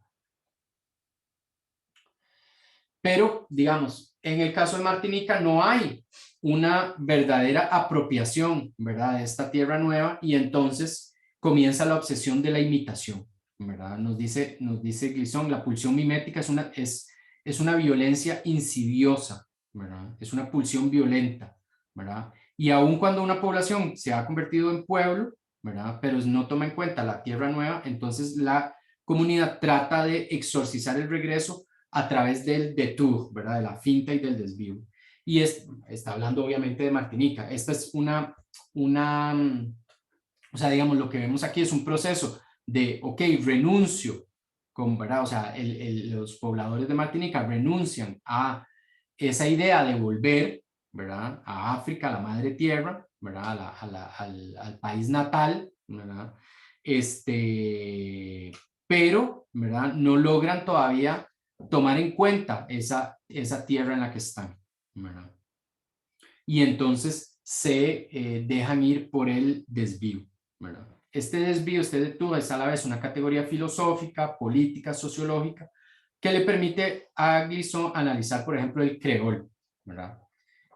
Pero, digamos, en el caso de Martinica no hay una verdadera apropiación, ¿verdad? De esta tierra nueva, y entonces comienza la obsesión de la imitación, ¿verdad? Nos dice Glisson, la pulsión mimética es una violencia insidiosa, ¿verdad? Es una pulsión violenta, ¿verdad? Y aun cuando una población se ha convertido en pueblo, ¿verdad? Pero no toma en cuenta la tierra nueva, entonces la comunidad trata de exorcizar el regreso a través del détour, ¿verdad? De la finta y del desvío. Y está hablando obviamente de Martinica. Esta es o sea, digamos, lo que vemos aquí es un proceso de, ok, renuncio, ¿verdad? O sea, los pobladores de Martinica renuncian a esa idea de volver, ¿verdad? A África, a la madre tierra, ¿verdad? Al país natal, ¿verdad? Pero, ¿verdad? No logran todavía tomar en cuenta esa tierra en la que están, ¿verdad? Y entonces se dejan ir por el desvío, ¿verdad? Este desvío, este détour, es a la vez una categoría filosófica, política, sociológica, que le permite a Glisson analizar, por ejemplo, el creol, ¿verdad?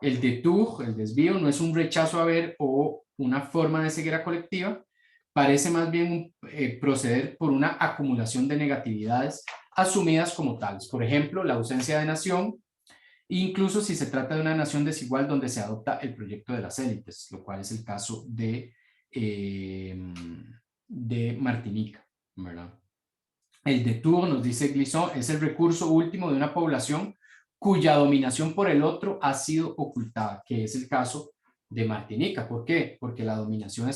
El détour, el desvío, no es un rechazo a ver o una forma de ceguera colectiva, parece más bien proceder por una acumulación de negatividades asumidas como tales. Por ejemplo, la ausencia de nación, incluso si se trata de una nación desigual donde se adopta el proyecto de las élites, lo cual es el caso de Martinica, ¿verdad? El détour, nos dice Glisson, es el recurso último de una población cuya dominación por el otro ha sido ocultada, que es el caso de Martinica. ¿Por qué? Porque la dominación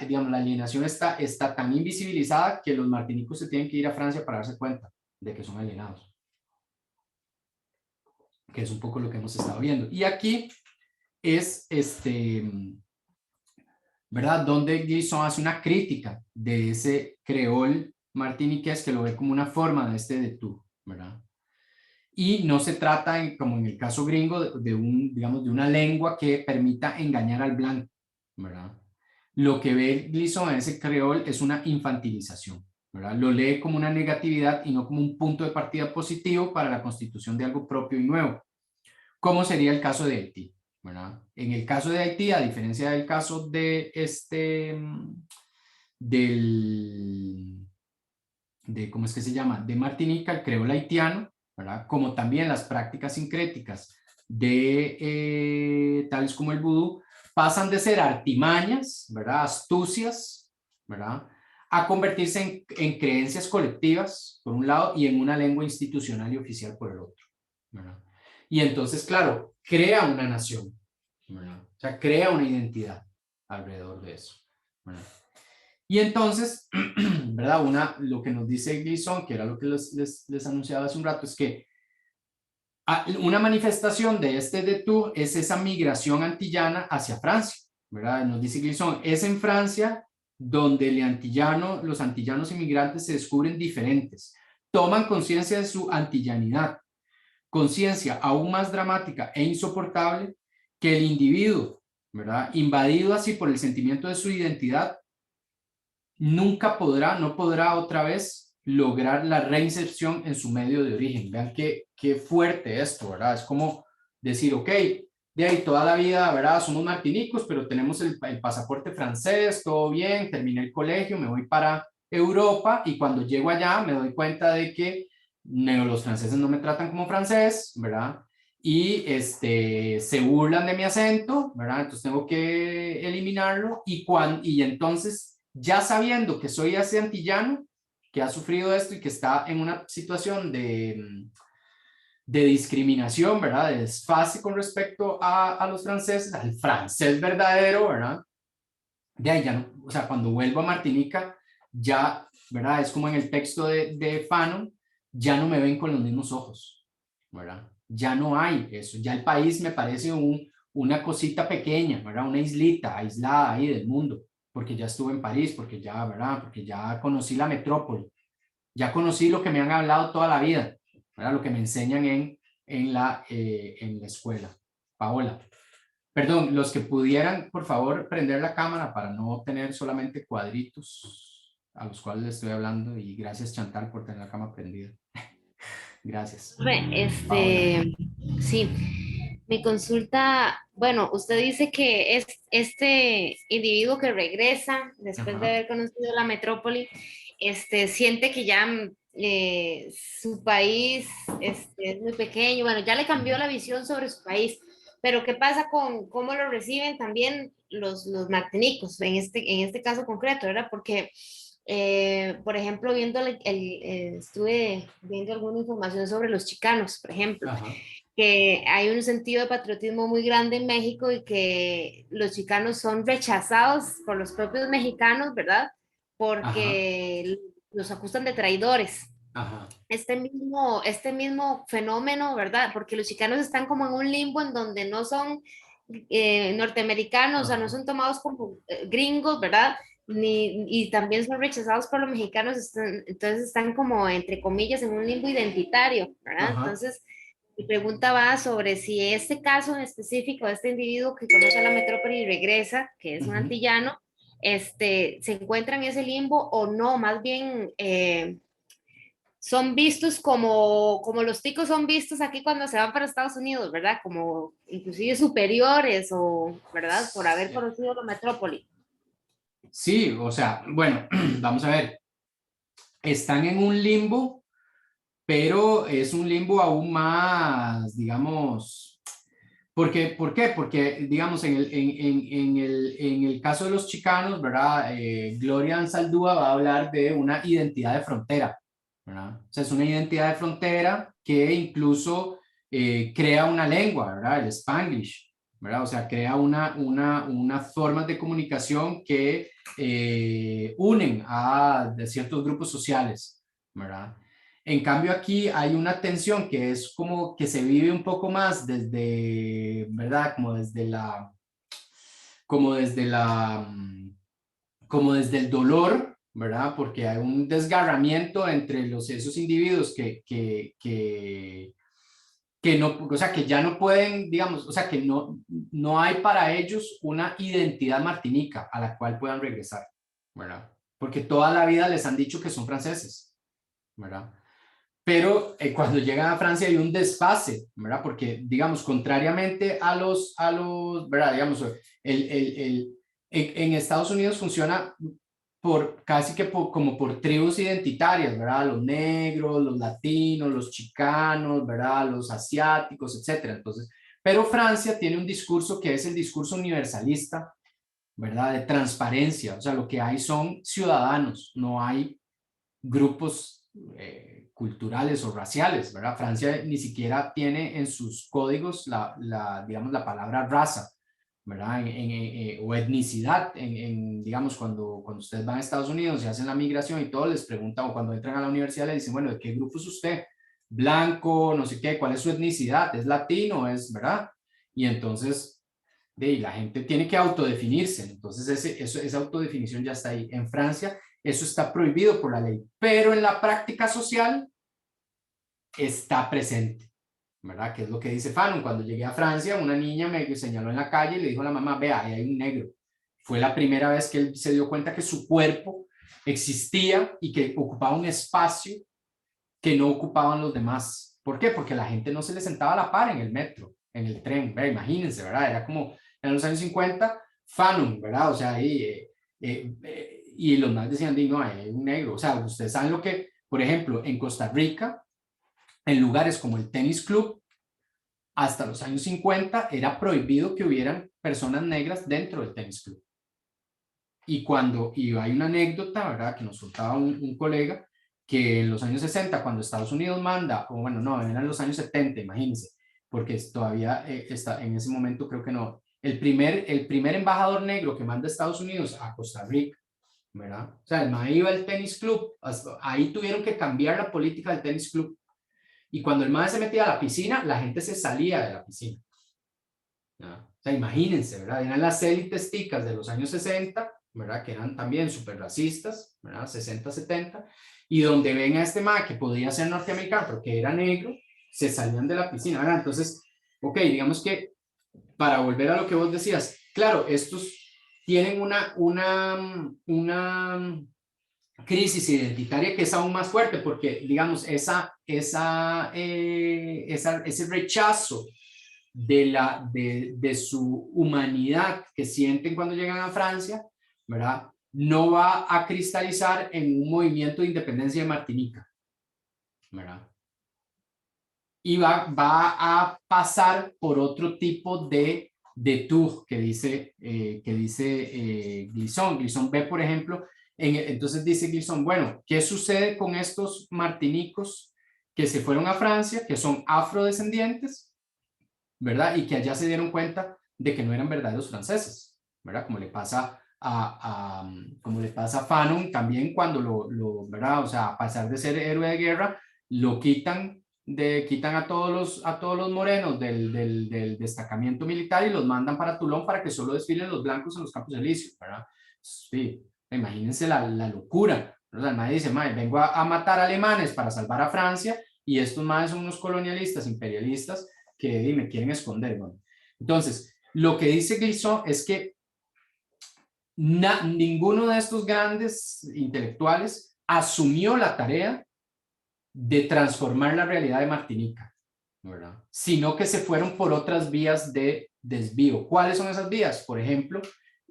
digamos, la alienación está tan invisibilizada que los martinicos se tienen que ir a Francia para darse cuenta de que son alienados, que es un poco lo que hemos estado viendo. Y aquí es ¿verdad? Donde Glisson hace una crítica de ese creol martiniqués que lo ve como una forma de este détour, ¿verdad? Y no se trata, como en el caso gringo, digamos, de una lengua que permita engañar al blanco, ¿verdad? Lo que ve Glisson en ese creol es una infantilización, ¿verdad? Lo lee como una negatividad y no como un punto de partida positivo para la constitución de algo propio y nuevo, como sería el caso de Haití, ¿verdad? En el caso de Haití, a diferencia del caso de ¿cómo es que se llama? De Martinica, el creol haitiano, ¿verdad? Como también las prácticas sincréticas tales como el vudú, pasan de ser artimañas, ¿verdad? Astucias, ¿verdad? A convertirse en creencias colectivas, por un lado, y en una lengua institucional y oficial por el otro, ¿verdad? Y entonces, claro, crea una nación, ¿verdad? O sea, crea una identidad alrededor de eso, ¿verdad? Y entonces, ¿verdad? Lo que nos dice Glisson, que era lo que les anunciaba hace un rato, es que una manifestación de este détour es esa migración antillana hacia Francia, ¿verdad? Nos dice Glisson, es en Francia donde los antillanos inmigrantes se descubren diferentes, toman conciencia de su antillanidad, conciencia aún más dramática e insoportable que el individuo, ¿verdad? Invadido así por el sentimiento de su identidad, no podrá otra vez lograr la reinserción en su medio de origen. Vean qué fuerte esto, ¿verdad? Es como decir, ok, de ahí toda la vida, ¿verdad? Somos martinicos, pero tenemos el pasaporte francés, todo bien, terminé el colegio, me voy para Europa y cuando llego allá me doy cuenta de que los franceses no me tratan como francés, ¿verdad? Y se burlan de mi acento, ¿verdad? Entonces tengo que eliminarlo y entonces, ya sabiendo que soy ese antillano que ha sufrido esto y que está en una situación de discriminación, ¿verdad? De desfase con respecto a los franceses, al francés verdadero, ¿verdad? De ahí ya no, o sea, cuando vuelvo a Martinica, ya, ¿verdad? Es como en el texto de Fanon, ya no me ven con los mismos ojos, ¿verdad? Ya no hay eso, ya el país me parece una cosita pequeña, ¿verdad? Una islita aislada ahí del mundo, porque ya estuve en París, porque ya, ¿verdad? Porque ya conocí la metrópoli, ya conocí lo que me han hablado toda la vida, ¿verdad? Lo que me enseñan en la escuela. Paola. Perdón, los que pudieran, por favor, prender la cámara para no tener solamente cuadritos a los cuales les estoy hablando. Y gracias, Chantal, por tener la cámara prendida. Gracias. Paola. Sí, mi consulta, bueno, usted dice que es este individuo que regresa después de Ajá. haber conocido la metrópoli, siente que ya su país es muy pequeño, bueno, ya le cambió la visión sobre su país, Pero ¿qué pasa con cómo lo reciben también los martinicos en este caso concreto, ¿verdad? Porque, por ejemplo, estuve viendo alguna información sobre los chicanos, por ejemplo, Ajá. que hay un sentido de patriotismo muy grande en México y que los chicanos son rechazados por los propios mexicanos, ¿verdad? Ajá. Porque los acusan de traidores. Ajá. Este mismo fenómeno, ¿verdad? Porque los chicanos están como en un limbo en donde no son norteamericanos, o sea, no Ajá. son tomados como gringos, ¿verdad? Y también son rechazados por los mexicanos, entonces están como, entre comillas, en un limbo identitario, ¿verdad? Ajá. Entonces, mi pregunta va sobre si este caso en específico, este individuo que conoce la metrópoli y regresa, que es un Ujú. antillano, se encuentra en ese limbo o no, más bien son vistos como los ticos son vistos aquí cuando se van para Estados Unidos, ¿verdad? Como inclusive superiores o, ¿verdad? Por haber conocido la metrópoli. Sí, o sea, bueno, vamos a ver, están en un limbo, pero es un limbo aún más, digamos, ¿por qué? Porque, digamos, en el caso de los chicanos, ¿verdad? Gloria Anzaldúa va a hablar de una identidad de frontera, ¿verdad? O sea, es una identidad de frontera que incluso crea una lengua, ¿verdad? El Spanglish, ¿verdad? O sea, crea una forma de comunicación que unen de ciertos grupos sociales, ¿verdad? En cambio aquí hay una tensión que es como que se vive un poco más desde, ¿verdad? Como desde la, como desde el dolor, ¿verdad? Porque hay un desgarramiento entre esos individuos que no, o sea, que ya no pueden, digamos, o sea, que no hay para ellos una identidad martinica a la cual puedan regresar, ¿verdad? Porque toda la vida les han dicho que son franceses, ¿verdad? Pero cuando llegan a Francia hay un desfase, ¿verdad? Porque, digamos, contrariamente ¿verdad? Digamos, en Estados Unidos funciona casi que como por tribus identitarias, ¿verdad? Los negros, los latinos, los chicanos, ¿verdad? Los asiáticos, etcétera. Entonces, pero Francia tiene un discurso que es el discurso universalista, ¿verdad? De transparencia, o sea, lo que hay son ciudadanos, no hay grupos culturales o raciales, ¿verdad? Francia ni siquiera tiene en sus códigos digamos, la palabra raza, ¿verdad? O etnicidad, digamos, cuando ustedes van a Estados Unidos y hacen la migración y todo, les preguntan, o cuando entran a la universidad les dicen, bueno, ¿de qué grupo es usted? Blanco, no sé qué, ¿cuál es su etnicidad? ¿Es latino? ¿Es, verdad? Y entonces, la gente tiene que autodefinirse, entonces esa autodefinición ya está ahí. En Francia eso está prohibido por la ley, pero en la práctica social está presente, ¿verdad? Que es lo que dice Fanon. Cuando llegué a Francia, una niña me señaló en la calle y le dijo a la mamá, vea, ahí hay un negro. Fue la primera vez que él se dio cuenta que su cuerpo existía y que ocupaba un espacio que no ocupaban los demás. ¿Por qué? Porque la gente no se le sentaba a la par en el metro, en el tren, ¿verdad? Imagínense, ¿verdad? Era como en los años 50, Fanon, ¿verdad? O sea, ahí, y los más decían, no, hay un negro. O sea, ustedes saben lo que, por ejemplo, en Costa Rica, en lugares como el Tenis Club, hasta los años 50 era prohibido que hubieran personas negras dentro del Tenis Club. Y hay una anécdota, ¿verdad? Que nos contaba un colega, que en los años 60, cuando Estados Unidos manda, o bueno, no, eran los años 70, imagínense, porque todavía está, en ese momento creo que no, el primer embajador negro que manda Estados Unidos a Costa Rica, ¿verdad? O sea, el MAE iba al tenis club, ahí tuvieron que cambiar la política del tenis club. Y cuando el MAE se metía a la piscina, la gente se salía de la piscina, ¿verdad? O sea, imagínense, ¿verdad? Eran las élites ticas de los años 60, ¿verdad? Que eran también súper racistas, ¿verdad? 60, 70, y donde ven a este MAE que podía ser norteamericano, pero que era negro, se salían de la piscina, ¿verdad? Entonces, ok, digamos que para volver a lo que vos decías, claro, estos tienen una crisis identitaria que es aún más fuerte porque, digamos, ese rechazo de su humanidad que sienten cuando llegan a Francia, ¿verdad? No va a cristalizar en un movimiento de independencia de Martinica, ¿verdad? y va a pasar por otro tipo de tour que dice Glisson. Glisson ve, por ejemplo, entonces dice Glisson, bueno, ¿qué sucede con estos martinicos que se fueron a Francia, que son afrodescendientes, ¿verdad? Y que allá se dieron cuenta de que no eran verdaderos franceses, ¿verdad? Como le pasa como le pasa a Fanon también cuando ¿verdad? O sea, a pesar de ser héroe de guerra, lo quitan a todos los morenos del destacamento militar y los mandan para Toulon para que solo desfilen los blancos en los Campos Elíseos, ¿verdad? Sí, imagínense la locura, ¿verdad? Nadie dice, madre, vengo a matar alemanes para salvar a Francia y estos madres son unos colonialistas, imperialistas que me quieren esconder, ¿no? Entonces, lo que dice Glisson es que ninguno de estos grandes intelectuales asumió la tarea de transformar la realidad de Martinica, ¿verdad? Sino que se fueron por otras vías de desvío. ¿Cuáles son esas vías? Por ejemplo,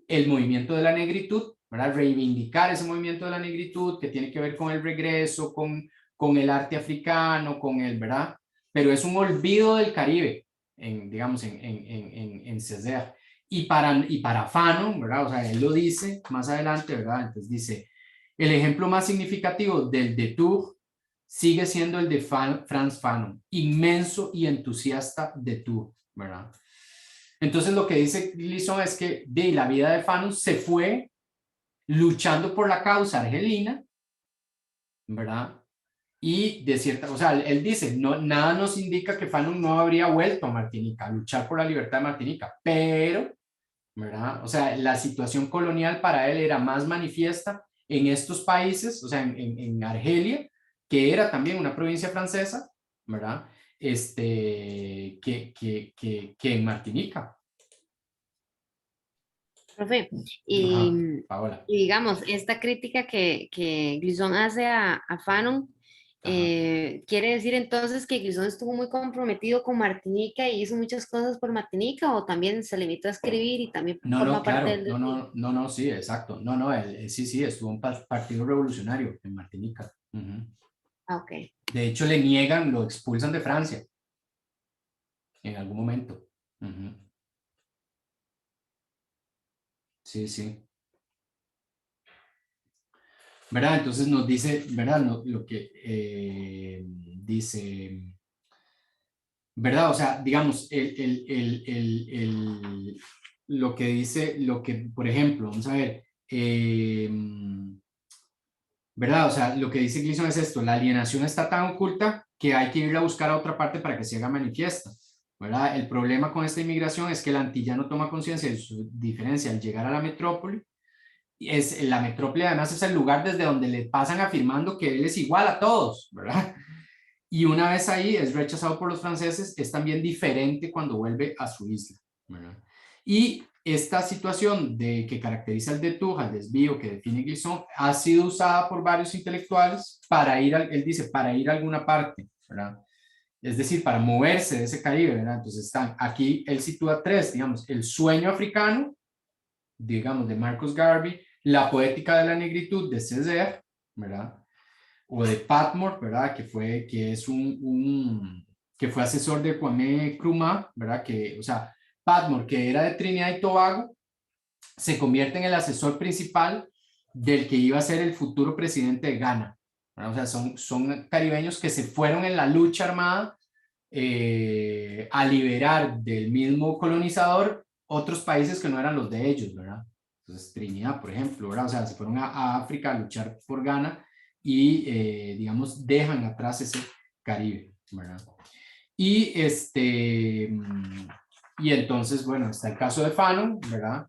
el movimiento de la negritud, ¿verdad? Reivindicar ese movimiento de la negritud que tiene que ver con el regreso, con el arte africano, con el, ¿verdad? Pero es un olvido del Caribe, digamos, en Césaire. Y para Fanon, ¿verdad? O sea, él lo dice más adelante, ¿verdad? Entonces dice, el ejemplo más significativo del detour sigue siendo el de Frantz Fanon, inmenso y entusiasta detour, ¿verdad? Entonces lo que dice Glisson es que de la vida de Fanon se fue luchando por la causa argelina, ¿verdad? Y de cierta, o sea, él dice, no, nada nos indica que Fanon no habría vuelto a Martinica, a luchar por la libertad de Martinica, pero, ¿verdad? O sea, la situación colonial para él era más manifiesta en estos países, o sea, en Argelia, que era también una provincia francesa, ¿verdad? Que en Martinica. Profe, Ajá, Paola. y digamos, esta crítica que Glisson hace a Fanon, Ajá. ¿quiere decir entonces que Glisson estuvo muy comprometido con Martinica y hizo muchas cosas por Martinica o también se limitó a escribir y también No, no, forma parte claro, del... no, sí, exacto. No, no, él sí, estuvo en un partido revolucionario en Martinica. Ujú. Ah, ok. De hecho, le niegan, lo expulsan de Francia en algún momento. Ujú. Sí, sí. ¿Verdad? Entonces nos dice, ¿verdad? Lo que dice, ¿verdad? O sea, digamos, lo que dice, por ejemplo, vamos a ver, ¿verdad? O sea, lo que dice Gleason es esto, la alienación está tan oculta que hay que ir a buscar a otra parte para que se haga manifiesta, ¿verdad? El problema con esta inmigración es que el antillano toma conciencia de su diferencia al llegar a la metrópoli. La metrópoli además es el lugar desde donde le pasan afirmando que él es igual a todos, ¿verdad? Y una vez ahí es rechazado por los franceses, es también diferente cuando vuelve a su isla, ¿verdad? Y esta situación de que caracteriza el detour, el desvío que define Glisson, ha sido usada por varios intelectuales para ir, él dice, para ir a alguna parte, ¿verdad? Es decir, para moverse de ese Caribe, ¿verdad? Entonces están, aquí él sitúa tres, digamos, el sueño africano, digamos, de Marcus Garvey, la poética de la negritud de Césaire, ¿verdad? O de Patmore, ¿verdad? Que fue asesor de Kwame Nkrumah, ¿verdad? O sea, Patmore, que era de Trinidad y Tobago, se convierte en el asesor principal del que iba a ser el futuro presidente de Ghana, ¿verdad? O sea, son caribeños que se fueron en la lucha armada a liberar del mismo colonizador otros países que no eran los de ellos, ¿verdad? Entonces, Trinidad, por ejemplo, ¿verdad? O sea, se fueron a África a luchar por Ghana y, digamos, dejan atrás ese Caribe, ¿verdad? Y, y entonces, bueno, está el caso de Fanon, ¿verdad?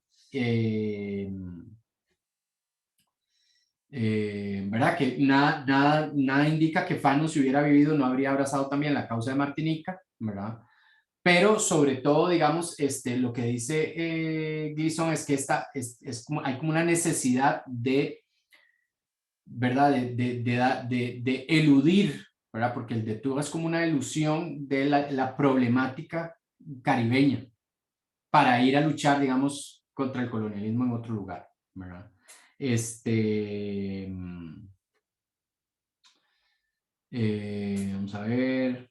¿Verdad? Que nada indica que Fanon, si hubiera vivido, no habría abrazado también la causa de Martinica, ¿verdad? Pero sobre todo, digamos, lo que dice Gleason es que hay como una necesidad de, ¿verdad? De eludir, ¿verdad? Porque el detour es como una ilusión de la problemática caribeña para ir a luchar, digamos, contra el colonialismo en otro lugar, ¿verdad? Vamos a ver.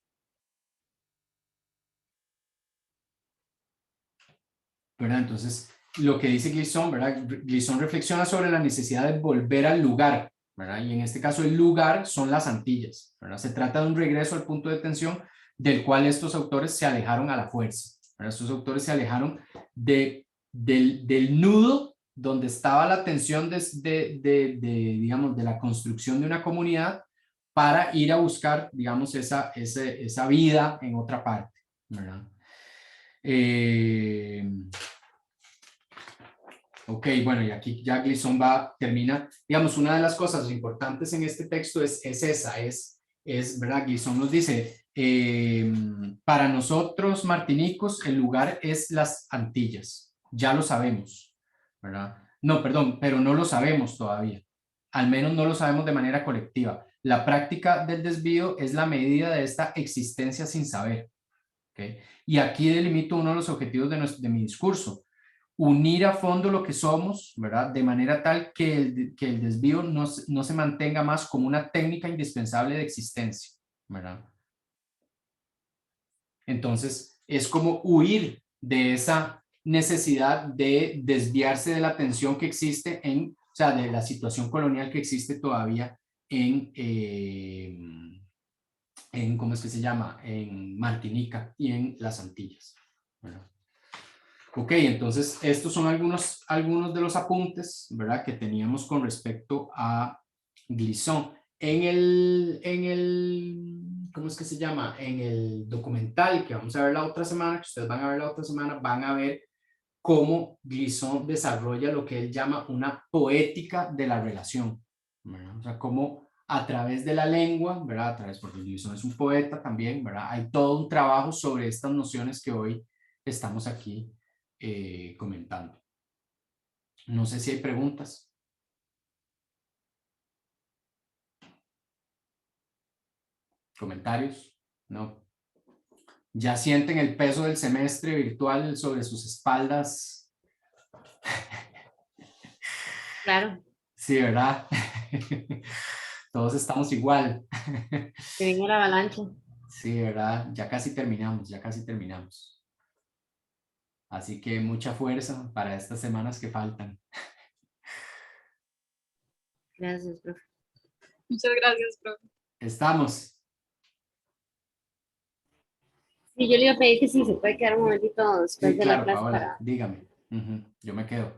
¿verdad? Entonces, lo que dice Glisson, ¿verdad? Glisson reflexiona sobre la necesidad de volver al lugar, ¿verdad? Y en este caso el lugar son las Antillas, ¿verdad? Se trata de un regreso al punto de tensión del cual estos autores se alejaron a la fuerza, ¿verdad? Estos autores se alejaron del nudo donde estaba la tensión digamos, de la construcción de una comunidad para ir a buscar, digamos, esa vida en otra parte, ¿verdad? Ok, bueno, y aquí ya Glisson termina, digamos, una de las cosas importantes en este texto es ¿verdad? Glisson nos dice, para nosotros martinicos el lugar es las Antillas, ya lo sabemos, ¿verdad? No, perdón, pero no lo sabemos todavía, al menos no lo sabemos de manera colectiva. La práctica del desvío es la medida de esta existencia sin saber, ¿ok? Y aquí delimito uno de los objetivos de mi discurso: unir a fondo lo que somos, ¿verdad? De manera tal que el desvío no se mantenga más como una técnica indispensable de existencia, ¿verdad? Entonces, es como huir de esa necesidad de desviarse de la tensión que existe o sea, de la situación colonial que existe todavía ¿cómo es que se llama? En Martinica y en las Antillas, ¿verdad? Ok, entonces estos son algunos de los apuntes, ¿verdad? Que teníamos con respecto a Glisson. ¿Cómo es que se llama? En el documental que vamos a ver la otra semana, que ustedes van a ver la otra semana, van a ver cómo Glisson desarrolla lo que él llama una poética de la relación, ¿verdad? O sea, cómo a través de la lengua, ¿verdad? Porque Glisson es un poeta también, ¿verdad? Hay todo un trabajo sobre estas nociones que hoy estamos aquí comentando. No sé si hay preguntas. ¿Comentarios? No. ¿Ya sienten el peso del semestre virtual sobre sus espaldas? Claro, Sí, ¿verdad? Todos estamos igual. que viene la avalancha. Sí, ¿verdad? Ya casi terminamos, ya casi terminamos. Así que mucha fuerza para estas semanas que faltan. Gracias, profe. Muchas gracias, profe. Estamos. Sí, yo le iba a pedir que sí, se puede quedar un momentito después Sí, de la claro, clase Paola, para... dígame. Yo me quedo.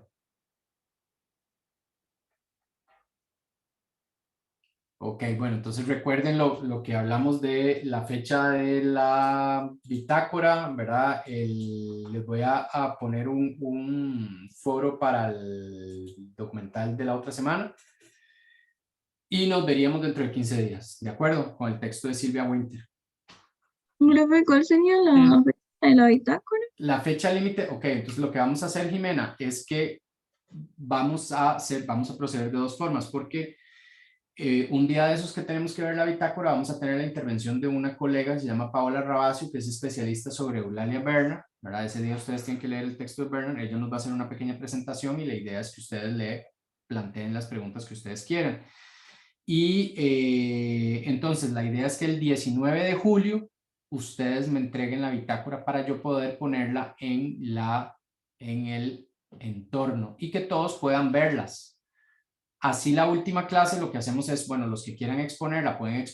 Ok, bueno, entonces recuerden lo que hablamos de la fecha de la bitácora, ¿verdad? Les voy a poner un foro para el documental de la otra semana y nos veríamos dentro de 15 días, ¿de acuerdo? Con el texto de Silvia Winter. Profe, ¿cuál sería la fecha de la bitácora? La fecha límite, ok, entonces lo que vamos a hacer, Jimena, es que vamos a proceder de dos formas, porque un día de esos que tenemos que ver la bitácora, vamos a tener la intervención de una colega que se llama Paola Rabacio, que es especialista sobre Eulalia Bernard, ¿verdad? Ese día ustedes tienen que leer el texto de Bernard, ella nos va a hacer una pequeña presentación y la idea es que ustedes le planteen las preguntas que ustedes quieran. Y entonces la idea es que el 19 de julio ustedes me entreguen la bitácora para yo poder ponerla en el entorno y que todos puedan verlas. Así la última clase lo que hacemos es, bueno, los que quieran exponer, la pueden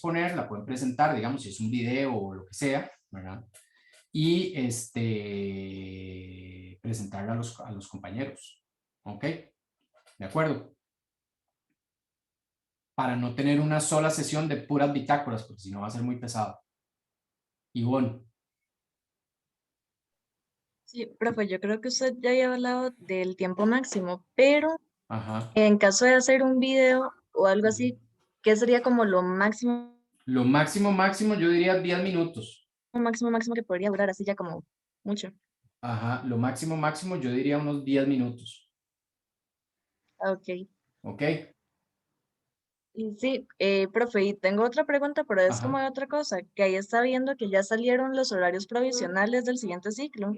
presentar, digamos, si es un video o lo que sea, ¿verdad? Y presentarla a los compañeros, ¿ok? ¿De acuerdo? Para no tener una sola sesión de puras bitácoras, porque si no va a ser muy pesado. Ivonne. Sí, profe, yo creo que usted ya había hablado del tiempo máximo, pero Ajá. en caso de hacer un video o algo así, ¿qué sería como lo máximo, Lo máximo, yo diría 10 minutos. máximo que podría durar así ya como mucho? Ajá, lo máximo, yo diría unos 10 minutos. Ok. ¿Ok? Y sí, profe, y tengo otra pregunta, pero es como Ajá. de otra cosa, que ahí está viendo que ya salieron los horarios provisionales del siguiente ciclo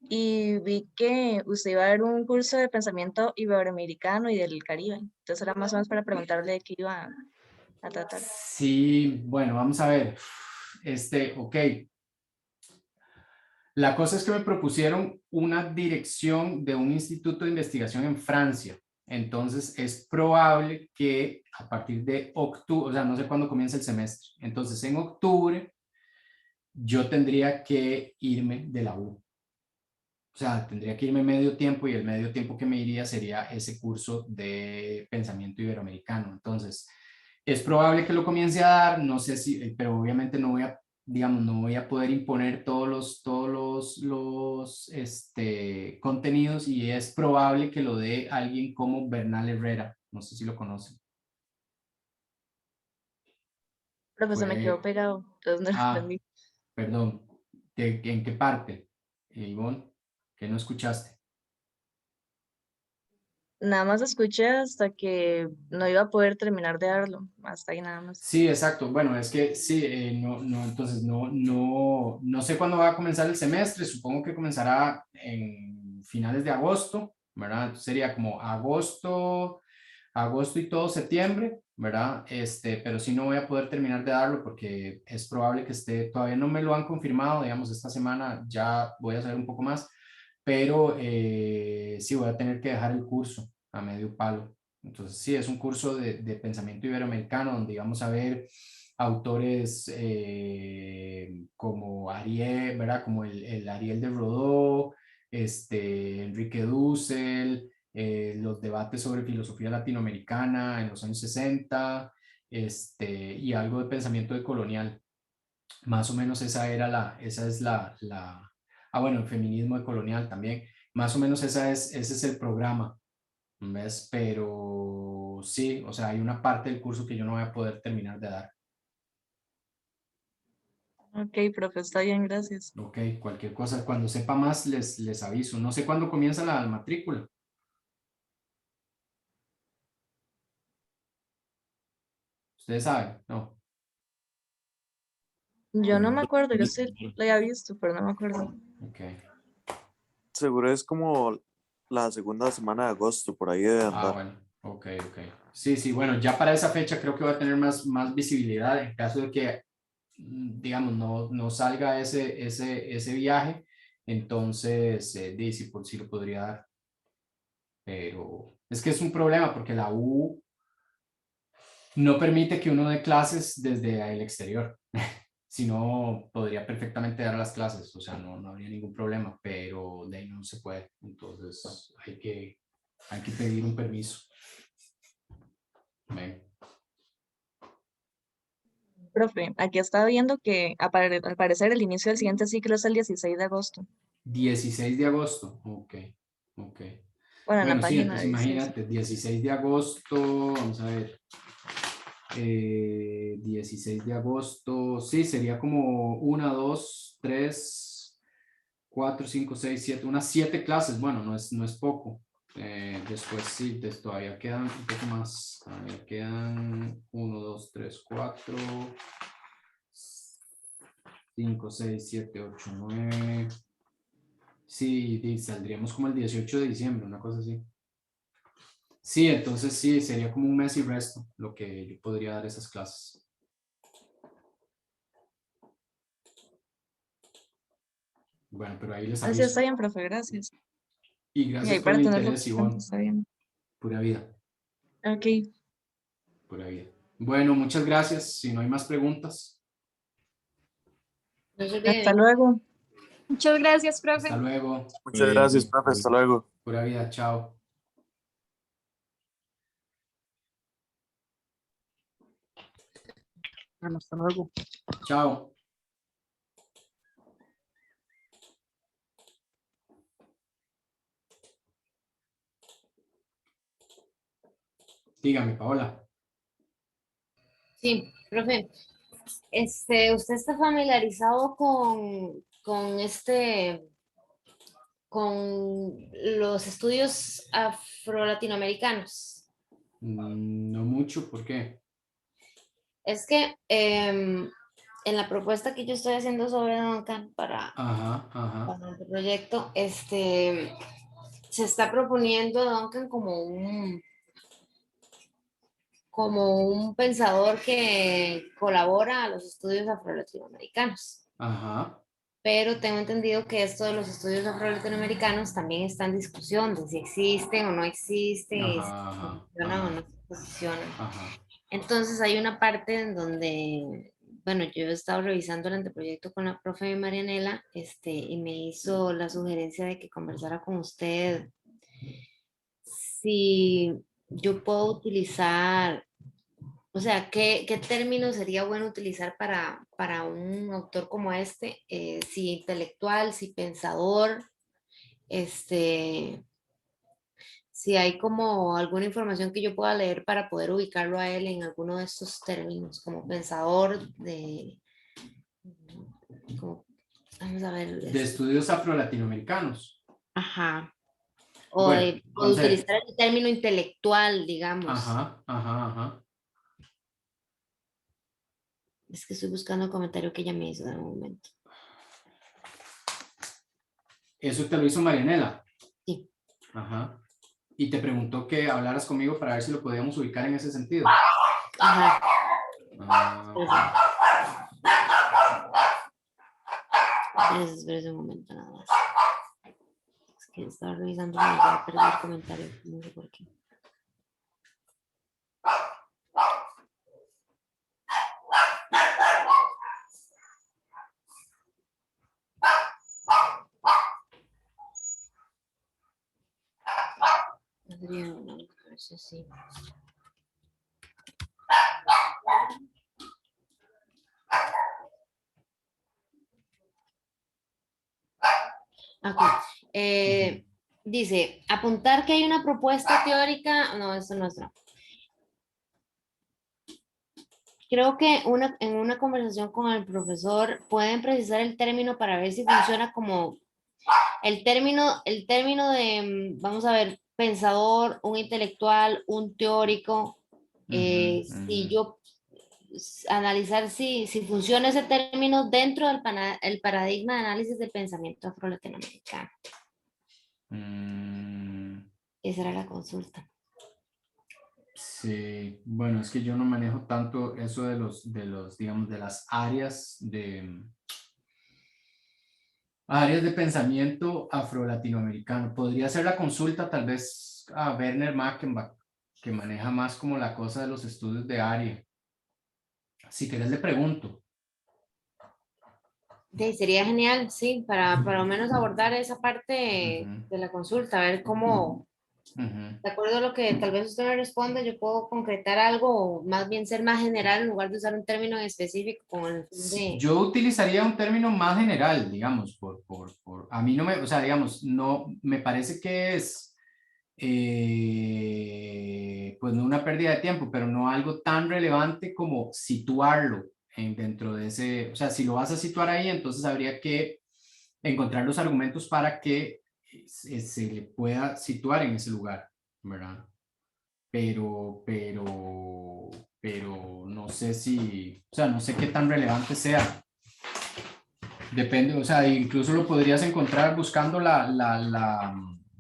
y vi que usted iba a dar un curso de pensamiento iberoamericano y del Caribe. Entonces era más o menos para preguntarle de qué iba a tratar. Sí, bueno, vamos a ver. Ok. La cosa es que me propusieron una dirección de un instituto de investigación en Francia. Entonces es probable que a partir de octubre, o sea, no sé cuándo comienza el semestre. Entonces en octubre yo tendría que irme de la U. O sea, tendría que irme medio tiempo y el medio tiempo que me iría sería ese curso de pensamiento iberoamericano. Entonces, es probable que lo comience a dar, no sé si, pero obviamente no voy a, digamos, no voy a poder imponer todos los contenidos y es probable que lo dé alguien como Bernal Herrera. No sé si lo conocen. Profesor, me quedó Fue, pegado, entonces no lo ah, entendí. perdón, ¿en qué parte, Ivonne? ¿Que no escuchaste? Nada más escuché hasta que no iba a poder terminar de darlo, hasta ahí nada más. Sí, exacto. Bueno, es que sí, entonces no sé cuándo va a comenzar el semestre. Supongo que comenzará en finales de agosto, ¿verdad? Entonces sería como agosto y todo septiembre, ¿verdad? Pero sí no voy a poder terminar de darlo porque es probable que todavía no me lo han confirmado, digamos, esta semana ya voy a saber un poco más, pero sí voy a tener que dejar el curso a medio palo. Entonces, sí, es un curso de pensamiento iberoamericano donde vamos a ver autores como Ariel, ¿verdad? Como el Ariel de Rodó, Enrique Dussel, los debates sobre filosofía latinoamericana en los años 60, y algo de pensamiento decolonial. Más o menos bueno, el feminismo decolonial también. Más o menos ese es el programa. ¿Ves? Pero sí, o sea, hay una parte del curso que yo no voy a poder terminar de dar. Ok, profe, está bien, gracias. Ok, cualquier cosa, cuando sepa más les aviso. No sé cuándo comienza la matrícula. ¿Ustedes saben? No. Yo no me acuerdo, yo sí lo había visto, pero no me acuerdo. Ok. Seguro es como la segunda semana de agosto, por ahí debe Ah, andar. bueno. Ok, ok. Sí, sí, bueno, ya para esa fecha creo que va a tener más visibilidad en caso de que, digamos, no salga ese viaje. Entonces, sí lo podría dar. Pero es que es un problema porque la U no permite que uno dé clases desde el exterior. Si no, podría perfectamente dar las clases, o sea, no habría ningún problema, pero de ahí no se puede. Entonces, hay que pedir un permiso. Ven. Profe, aquí estaba viendo que al parecer el inicio del siguiente ciclo es el 16 de agosto. 16 de agosto, ok, ok. Bueno, en la Bueno, sí, página entonces dice eso. imagínate, 16 de agosto, vamos a ver, 16 de agosto, sí, sería como 1, 2, 3, 4, 5, 6, 7, unas 7 clases, bueno, no es poco. Después sí, todavía quedan un poco más, todavía quedan 1, 2, 3, 4, 5, 6, 7, 8, 9. Sí, saldríamos como el 18 de diciembre, una cosa así. Sí, entonces sí, sería como un mes y resto lo que yo podría dar esas clases. Bueno, pero ahí les Así está aviso. bien, profe, gracias. Y Y ahí gracias por para el tenerlo interés, presente, Ivonne. está bien. Pura vida, Ok, pura vida. Bueno, muchas gracias. Si no hay más preguntas, No se hasta olviden. luego. Muchas gracias, hasta profe. luego. Muchas gracias, profe. Hasta luego. Pura vida, chao. Bueno, hasta luego. Chao. Dígame, Paola. Sí, profe. ¿Usted está familiarizado con los estudios afro-latinoamericanos? No mucho, ¿por qué? Es que en la propuesta que yo estoy haciendo sobre Duncan Ajá, ajá. para el proyecto, se está proponiendo a Duncan como un pensador que colabora a los estudios afro-latinoamericanos. Ajá. pero tengo entendido que esto de los estudios afro-latinoamericanos también está en discusión de si existen o no existen, y si se Ajá, ajá, posicionan o ajá, no se posicionan. ajá. Entonces hay una parte en donde, bueno, yo he estado revisando el anteproyecto con la profe Marianela, y me hizo la sugerencia de que conversara con usted si yo puedo utilizar, o sea, ¿qué término sería bueno utilizar para un autor como este? Si intelectual, si pensador, si hay como alguna información que yo pueda leer para poder ubicarlo a él en alguno de estos términos, como pensador vamos a ver, De estudios afro-latinoamericanos. ajá, Bueno, o de entonces, utilizar el término intelectual, digamos. ajá, ajá, ajá. Es que estoy buscando el comentario que ella me hizo en un momento. Eso te lo hizo Marianela. Sí. Ajá. Y te preguntó que hablaras conmigo para ver si lo podíamos ubicar en ese sentido. Ajá. Ah, Espera un momento nada más. Es que estaba revisando y ya perdí el comentario. No sé por qué. Adrián, no, a ver si sí. Ok. Dice, apuntar que hay una propuesta teórica. No, eso no es. No. Creo que en una conversación con el profesor pueden precisar el término para ver si funciona como el término de, vamos a ver, pensador, un intelectual, un teórico. Si yo analizar si funciona ese término dentro del el paradigma de análisis del pensamiento afro-latinoamericano. Esa era la consulta. Sí, bueno, es que yo no manejo tanto eso digamos, de las áreas de pensamiento afro-latinoamericano. Podría ser la consulta tal vez a Werner Mackenbach, que maneja más como la cosa de los estudios de área. Si querés le pregunto. Sí, sería genial, sí, para por lo menos abordar esa parte de la consulta, a ver cómo, de acuerdo a lo que tal vez usted me responda, yo puedo concretar algo, o más bien ser más general en lugar de usar un término en específico con el fin de... Yo utilizaría un término más general, digamos, a mí no me, o sea, digamos, no, me parece que es, pues no una pérdida de tiempo, pero no algo tan relevante como situarlo dentro de ese, o sea, si lo vas a situar ahí, entonces habría que encontrar los argumentos para que se le pueda situar en ese lugar, ¿verdad? Pero no sé si, o sea, no sé qué tan relevante sea. Depende, o sea, incluso lo podrías encontrar buscando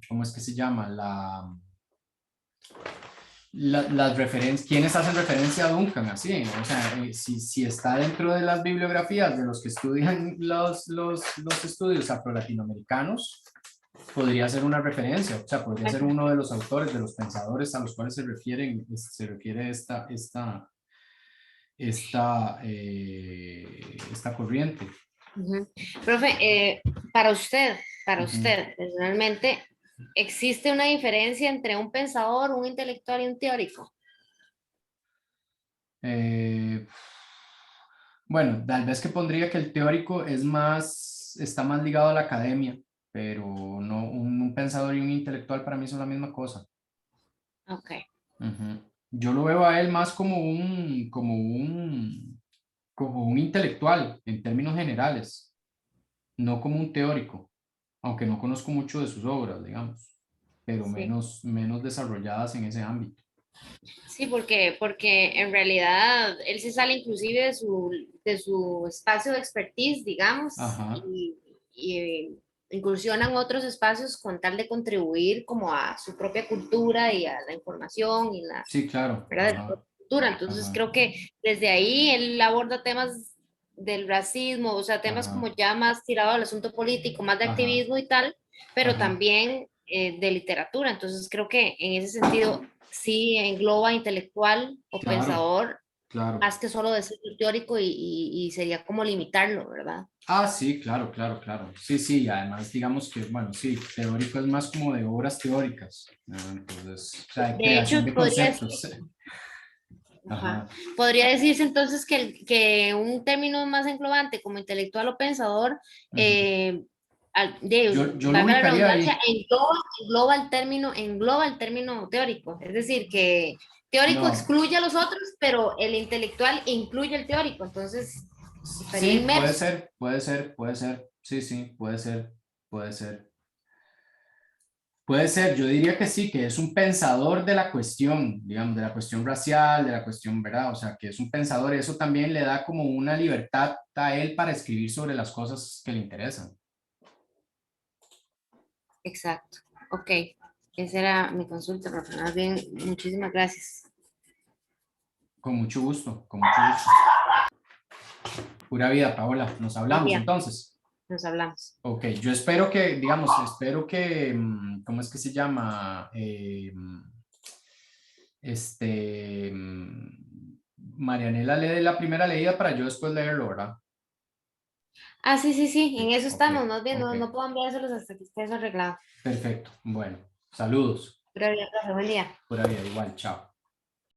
¿cómo es que se llama? Las referencias, ¿quiénes hacen referencia a Duncan? Así, o sea, si está dentro de las bibliografías de los que estudian los estudios afro-latinoamericanos, podría ser una referencia, o sea, podría ser uno de los autores, de los pensadores a los cuales se refiere esta corriente. Profe, para usted, personalmente, ¿existe una diferencia entre un pensador, un intelectual y un teórico? Bueno, tal vez que pondría que el teórico está más ligado a la academia, pero no, un pensador y un intelectual para mí son la misma cosa. Ok. Yo lo veo a él más como un intelectual en términos generales, no como un teórico, aunque no conozco mucho de sus obras, digamos, pero Sí. menos desarrolladas en ese ámbito. Sí, porque en realidad él se sale inclusive de su espacio de expertise, digamos, Ajá. y incursiona en otros espacios con tal de contribuir como a su propia cultura y a la información y la, Sí, claro. ¿verdad? De la Ajá. propia cultura. Entonces Ajá. creo que desde ahí él aborda temas del racismo, o sea, temas Ajá. como ya más tirado al asunto político, más de Ajá. activismo y tal, pero Ajá. también de literatura. Entonces creo que en ese sentido sí engloba intelectual o Claro, pensador, claro. más que solo decir teórico y sería como limitarlo, ¿verdad? Ah, sí, claro, claro, claro. Sí, sí, y además digamos que, bueno, sí, teórico es más como de obras teóricas, ¿no? Entonces, o sea, de De hecho, creación de conceptos. ajá, Ajá. podría decirse entonces que, que un término más englobante como intelectual o pensador, Ujú. Yo lo valga la ubicaría redundancia, ahí. engloba el término teórico. Es decir, que teórico No, excluye a los otros, pero el intelectual incluye el teórico. Entonces, estaría sí, puede inmerso. ser, puede ser, puede ser. Sí, sí, puede ser, puede ser. Puede ser, yo diría que sí, que es un pensador de la cuestión, digamos, de la cuestión racial, de la cuestión, ¿verdad? O sea, que es un pensador y eso también le da como una libertad a él para escribir sobre las cosas que le interesan. Exacto. Ok. Esa era mi consulta, profe. Más bien, muchísimas gracias. Con mucho gusto, con mucho gusto. Pura vida, Paola. Nos Buen hablamos día. entonces. Nos hablamos. Ok, yo espero que, digamos, espero que, ¿cómo es que se llama? Este, Marianela le dé la primera leída para yo después leerlo, ¿verdad? Ah, sí, sí, sí. En Sí, eso ok, estamos. Más bien, ok. no puedo enviárselos hasta que esté eso arreglado. Perfecto. Bueno, saludos. Pero bien, profe, buen día. Pura vida, igual, chao.